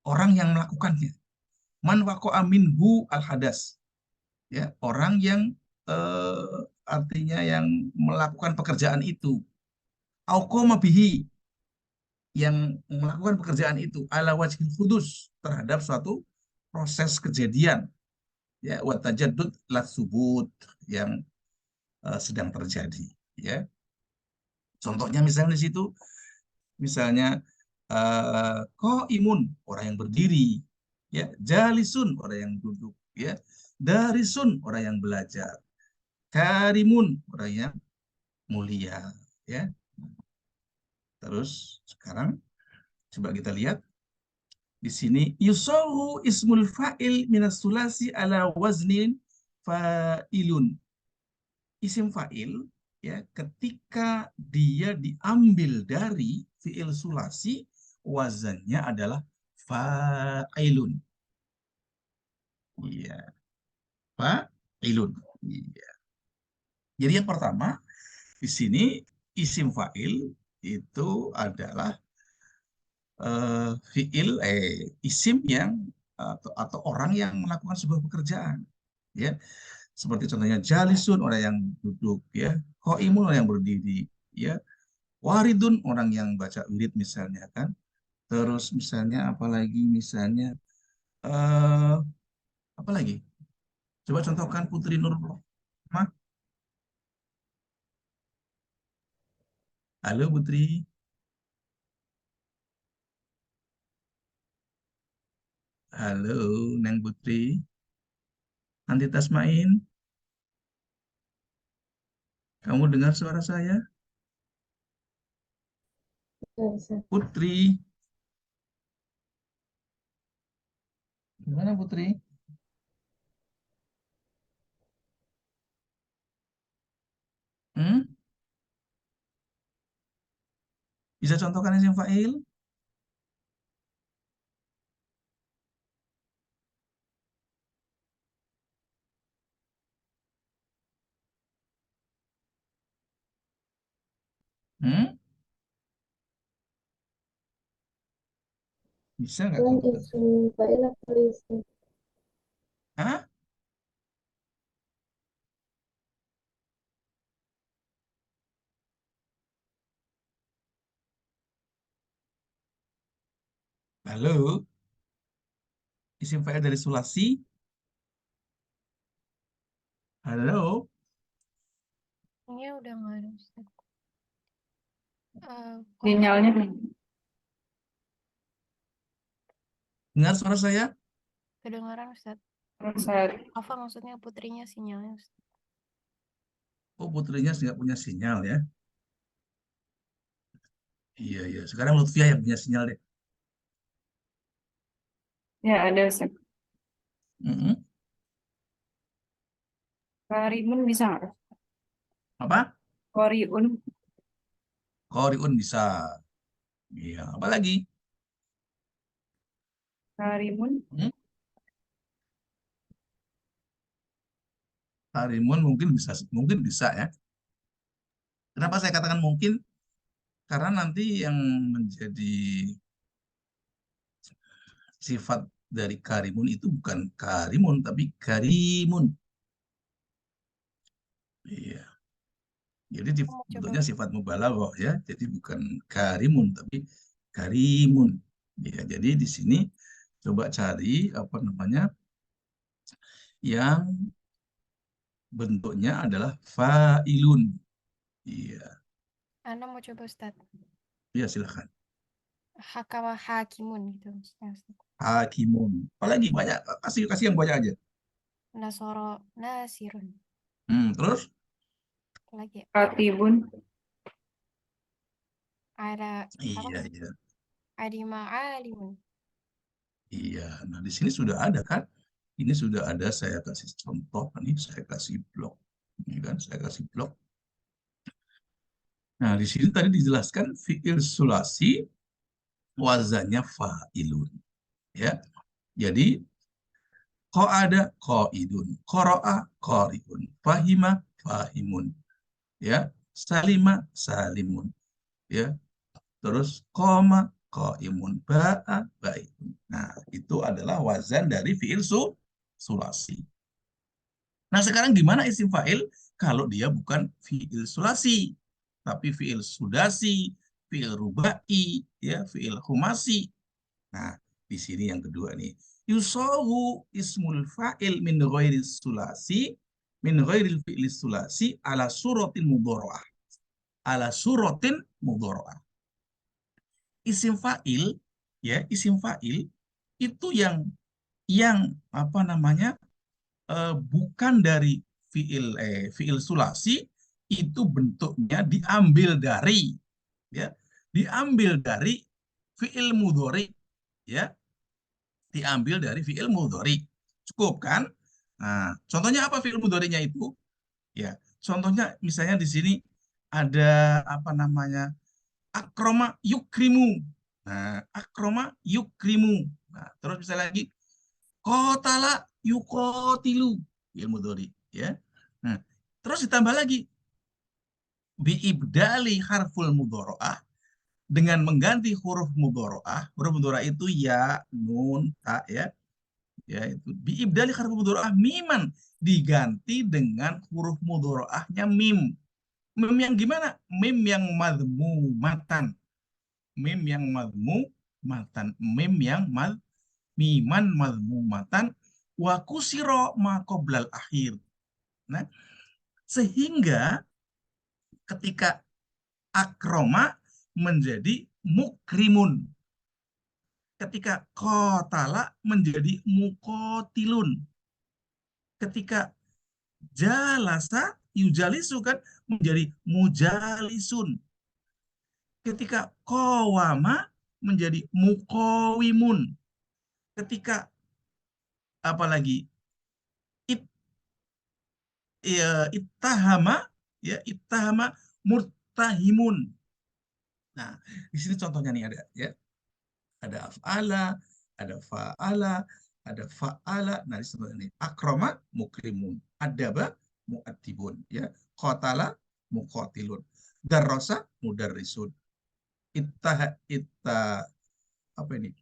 orang yang melakukannya. Man waqa'a minhu al-hadas. Ya, orang yang artinya yang melakukan pekerjaan itu. Au qama bihi, yang melakukan pekerjaan itu ala wajhil hudus, terhadap suatu proses kejadian. Ya, wa tajaddud la thubut, yang sedang terjadi, ya. Contohnya misalnya di situ, misalnya qaimun, orang yang berdiri, ya, jalisun, orang yang duduk, ya, darisun, orang yang belajar, karimun, orang yang mulia, ya. Terus sekarang coba kita lihat di sini, yusawu ismul fa'il minas sulasi ala waznin fa'ilun. Isim fa'il ya, ketika dia diambil dari fi'il sulasi, wazannya adalah fa'ilun. Iya. ilun. Iya. Jadi yang pertama di sini isim fa'il itu adalah fiil isim yang atau orang yang melakukan sebuah pekerjaan, ya. Seperti contohnya jalisun, orang yang duduk, ya. Qaimun, orang yang berdiri, ya. Waridun, orang yang baca wirid misalnya kan. Terus misalnya apalagi misalnya apa lagi? Coba contohkan Putri Nur. Halo Putri. Halo Neng Putri. Nanti Tasmain. Kamu dengar suara saya? Ya, Ustaz. Putri. Gimana Putri? Bisa contohkan isim fa'il? Bisa nggak Selain kamu? isim fa'il apa isim? Hah? Halo? Isim fa'il dari sulasi? Halo? Ini udah nggak ada Ustaz. Sinyalnya Dengar suara saya? Kedengaran Ustaz. Ustaz. Apa maksudnya putrinya sinyalnya Ustaz? Oh, putrinya nggak punya sinyal ya? Iya, iya. Sekarang Lutfiah yang punya sinyal deh. Ya ada Ustaz. Mm-mm. Karimun bisa nggak? Apa? Koriun. Qori'un bisa. Iya. Apa lagi? Karimun. Hmm? Harimun mungkin bisa ya. Kenapa saya katakan mungkin? Karena nanti yang menjadi sifat dari karimun itu bukan karimun, tapi karimun. Iya. Jadi bentuknya sifat mubalaghah ya. Jadi bukan karimun, tapi karimun. Ya, jadi di sini coba cari apa namanya yang bentuknya adalah fa'ilun. Iya, Ana mau coba Ustaz. iya silahkan. Hakama hakimun gitu Ustaz. Hakimun. Apalagi banyak, kasih yang banyak aja. Nasoro nasirun. Terus? Lagi ya. Katibun. Ada apa? Iya, iya. Adima alimun. Iya. Nah, di sini sudah ada kan? Ini sudah ada, saya kasih contoh nih, saya kasih blok. Ini kan saya kasih blok. Nah, di sini tadi dijelaskan fi'il sulasi wazannya fa'ilun. Ya. Jadi qa'ada qa'idun, qara'a qari'un, fahima fahimun. Ya, salima salimun. Ya. Terus qama qaimun, ba'a baikun. Nah, itu adalah wazan dari fi'il sulasi. Nah, sekarang gimana isim fa'il kalau dia bukan fi'il sulasi, tapi fi'il sudasi, fi'il rubai, ya, fi'il humasi. Nah, di sini yang kedua nih. Yusawu ismul fa'il min ghairi sulasi, min ghairi fi'il sulasi ala suratin mudharaah. Ala suratin mudharaah. Isim fa'il, ya, isim fa'il itu yang apa namanya? Bukan dari fiil sulasi, itu bentuknya diambil dari fiil mudhari, ya, diambil dari fiil mudhari. Cukup kan? Nah, contohnya apa fiil mudharinya itu? Ya, contohnya misalnya di sini ada apa namanya? Akroma yukrimu. Nah, akroma yukrimu. Nah, terus misalnya lagi qatala yuqatilu, fi'il mudhari. ya. Nah, terus ditambah lagi biibdali harful mudhoro'ah, dengan mengganti huruf mudhoro'ah. Huruf mudhoro'ah itu ya, nun, ta, ya. Ya, itu biibdali harful mudhoro'ah miman, diganti dengan huruf mudhoro'ahnya mim. Mim yang gimana? Mim yang madmumatan. Mim yang madmumatan. Mim yang miman madmumatan wa kusiro ma qoblal akhir. Nah, sehingga ketika akroma menjadi mukrimun. Ketika qatala menjadi muqatilun. Ketika jalasa yujalisu kan menjadi mujalisun. Ketika qawama menjadi muqawimun. Ketika apalagi ittahama ya, ittahama murtahimun. Nah, di sini contohnya nih ada ya. Ada af'ala, ada fa'ala, ada fa'ala. Nah, di sini akrama mukrimun, adaba mu'addibun ya, qatala muqatilun, darrasa mudarrisun, apa ini?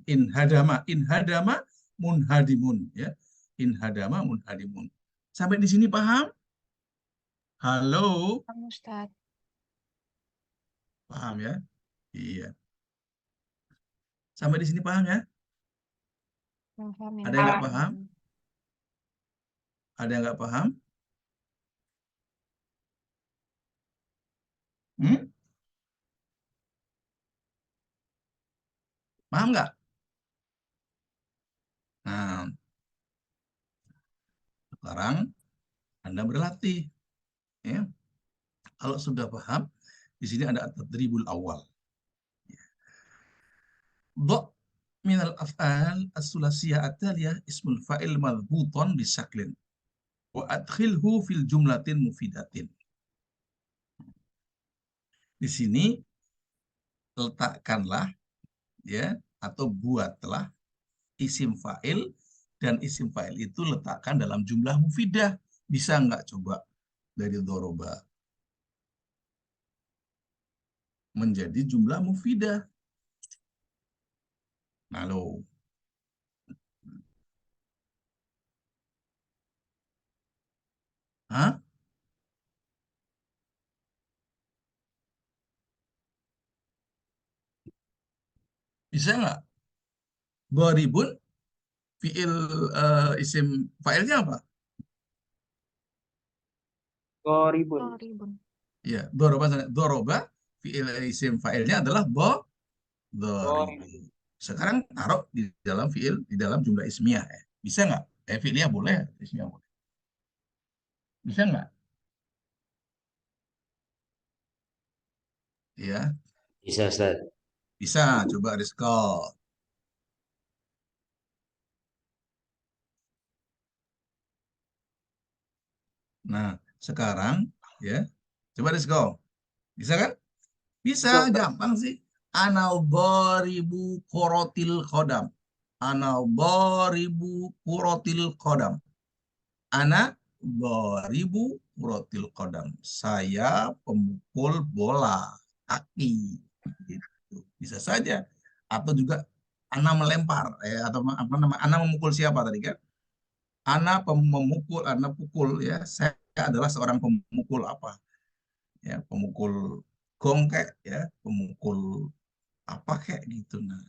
Inhadama munhadimun ya. Inhadama munhadimun. Sampai di sini paham? Halo? Paham, Ustaz. Paham ya? Iya. Sampai di sini paham ya? Paham, Ada yang nggak paham? Ada yang nggak paham? Paham nggak? Nah, sekarang Anda berlatih. Ya. Kalau sudah paham, di sini ada at-tadribul awal. Dha' minal af'al as-sulasiyah at-taliyah ismul fa'il madbuton bisaklin wa adkhilhu fil jumlatin mufidatin. Di sini letakkanlah ya, atau buatlah isim fa'il, dan isim fa'il itu letakkan dalam jumlah mufidah. Bisa nggak coba dari doroba menjadi jumlah mufidah? Halo. Hah? Bisa nggak? Doribun fiil isim fa'ilnya apa? Qoribun. Ya, doroba fiil isim fa'ilnya adalah doribun. Sekarang taruh di dalam fiil, di dalam jumlah ismiyah. Bisa nggak? Fiilnya boleh, ismiyah boleh. Bisa nggak? Ya. Bisa, Ustaz. Bisa, coba Rizko. Nah, sekarang ya, coba Rizko. Bisa kan? Bisa, gampang sih. Anal-dharibu quratil qadam. Anal-dharibu quratil qadam. Ana dharibu quratil qadam. Saya pemukul bola kaki. Gitu. Bisa saja. Atau juga ana melempar, atau apa nama? Ana memukul siapa tadi kan? Ana memukul, ana pukul ya. Saya adalah seorang pemukul apa? Ya, pemukul gong kayak ya, pemukul apa kayak gitu. Nah,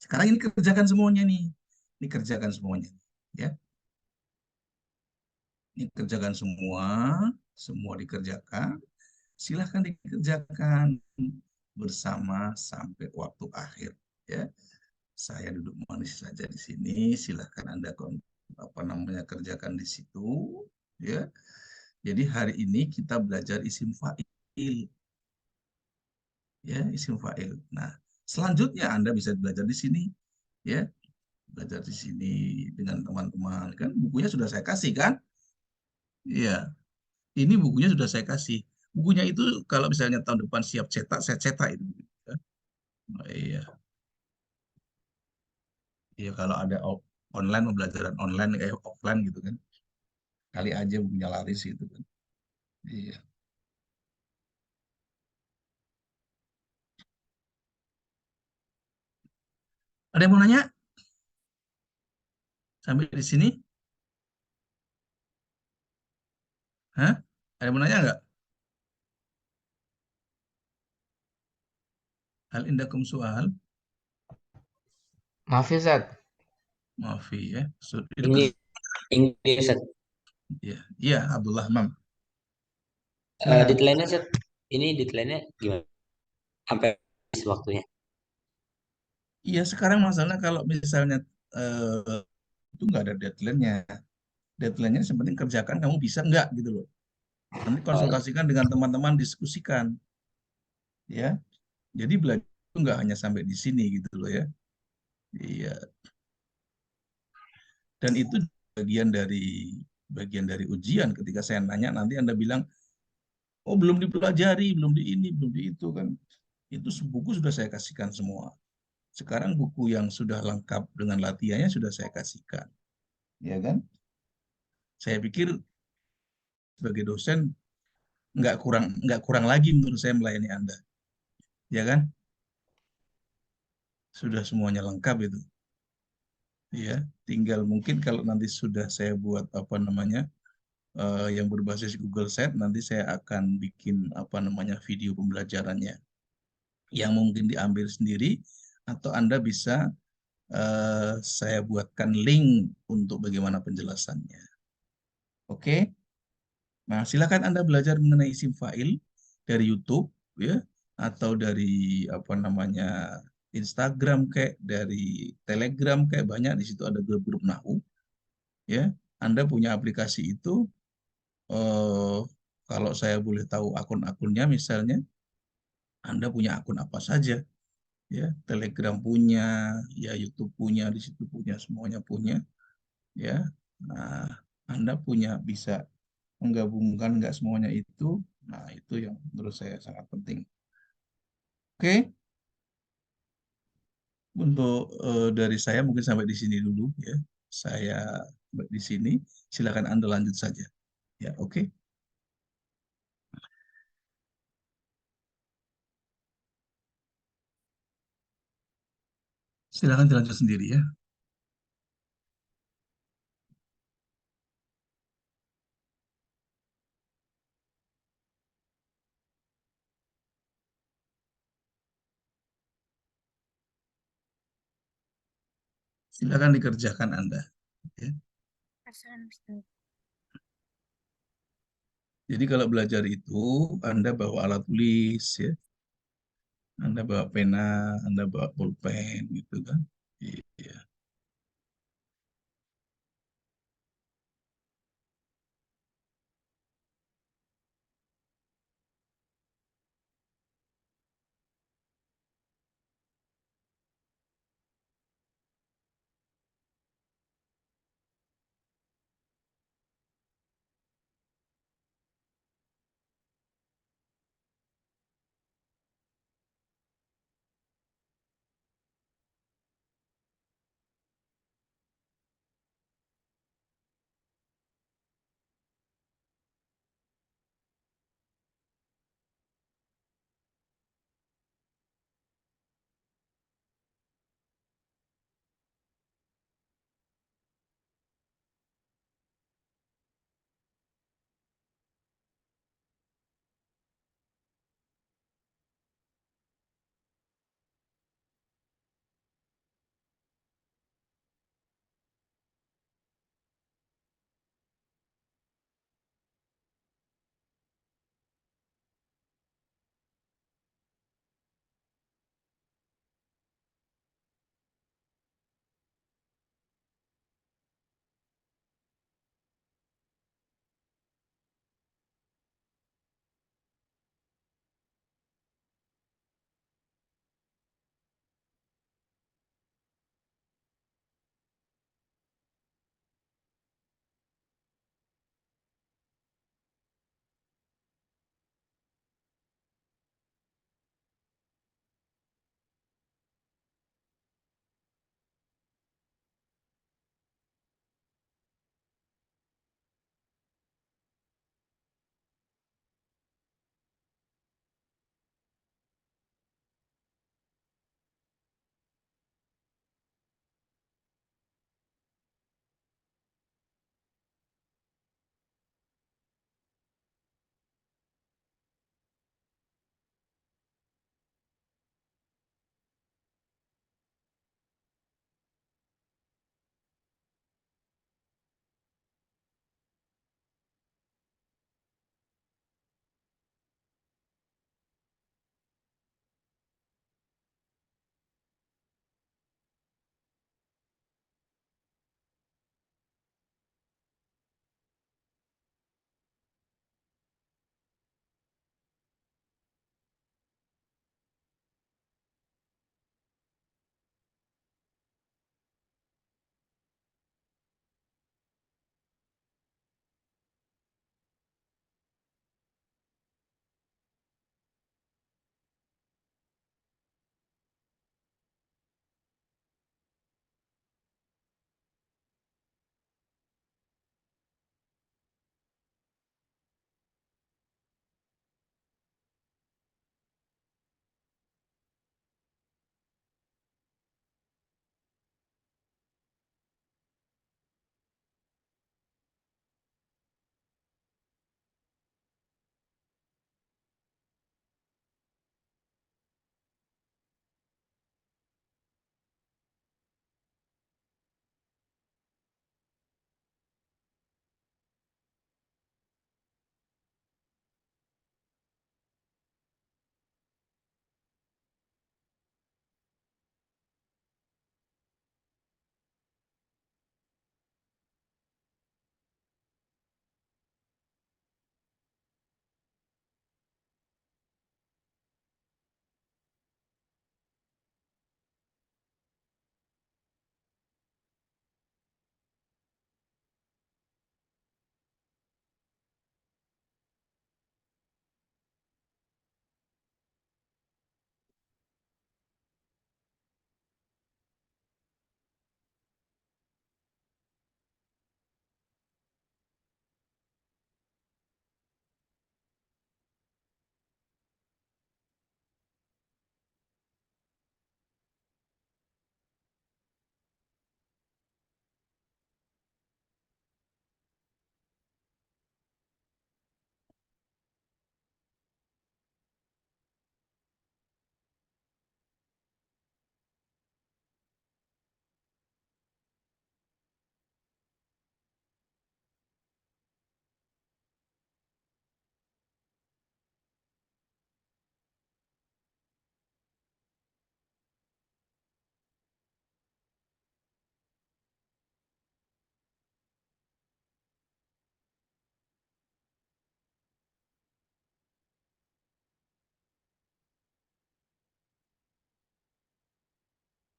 sekarang ini kerjakan semuanya nih. Ini kerjakan semuanya ya. Ini kerjakan semua dikerjakan. Silahkan dikerjakan bersama sampai waktu akhir ya. Saya duduk manis saja di sini, silahkan Anda kerjakan di situ ya. Jadi hari ini kita belajar isim fa'il ya, isim fa'il. Nah, selanjutnya Anda bisa belajar di sini ya. Belajar di sini dengan teman-teman kan, bukunya sudah saya kasih kan? Iya. Ini bukunya sudah saya kasih. Bukunya itu kalau misalnya tahun depan siap cetak, saya cetak itu. Oh, iya. Iya, kalau ada online, pembelajaran online kayak offline gitu kan. Kali aja punya laris gitu kan. Iya. Ada yang mau nanya sampai di sini? Hah? Ada yang mau nanya nggak? Hal indakum soal? Maaf ya, Ustaz. Maaf ya. Itu Ini Ustaz. ya, iya Abdullah Mam. Silakan. Deadline-nya Ustaz. Ini deadline-nya gimana? Sampai habis waktunya. Iya sekarang masalahnya kalau misalnya itu nggak ada deadline-nya. Deadline-nya sepenting kerjakan kamu bisa nggak gitu loh. Nanti Oh, iya. konsultasikan dengan teman-teman, diskusikan. Ya, jadi belajar itu nggak hanya sampai di sini gitu loh ya. Iya. Dan itu bagian dari ujian. Ketika saya nanya nanti Anda bilang, oh belum dipelajari, belum di ini, belum di itu kan. Itu buku sudah saya kasihkan semua. Sekarang buku yang sudah lengkap dengan latihannya sudah saya kasihkan. Ya kan? Saya pikir sebagai dosen nggak kurang lagi menurut saya melayani Anda. Ya kan? Sudah semuanya lengkap itu. Ya, tinggal mungkin kalau nanti sudah saya buat apa namanya yang berbasis Google Set, nanti saya akan bikin apa namanya video pembelajarannya yang mungkin diambil sendiri atau Anda bisa saya buatkan link untuk bagaimana penjelasannya. Oke, nah silakan Anda belajar mengenai isim fa'il dari YouTube ya atau dari apa namanya Instagram kayak dari Telegram kayak banyak di situ ada grup-grup Nahu ya. Anda punya aplikasi itu eh, kalau saya boleh tahu akun-akunnya misalnya Anda punya akun apa saja ya Telegram punya ya YouTube punya di situ punya semuanya punya ya nah Anda punya bisa menggabungkan nggak semuanya itu nah itu yang menurut saya sangat penting oke untuk dari saya mungkin sampai di sini dulu ya saya di sini silakan Anda lanjut saja ya oke silakan dilanjut sendiri ya silakan dikerjakan Anda ya. Jadi kalau belajar itu Anda bawa alat tulis ya, Anda bawa pena, Anda bawa pulpen gitu kan. Iya.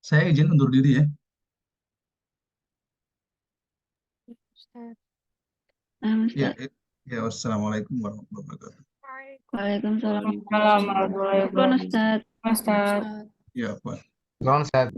Saya izin undur diri ya. Ustaz. Ya, Ustaz. wassalamualaikum warahmatullahi wabarakatuh. Waalaikumsalam. Waalaikumsalam warahmatullahi Syukron, wabarakatuh. Ustaz. Ustaz. Ustaz. Ya, Pak. Salam Ustaz.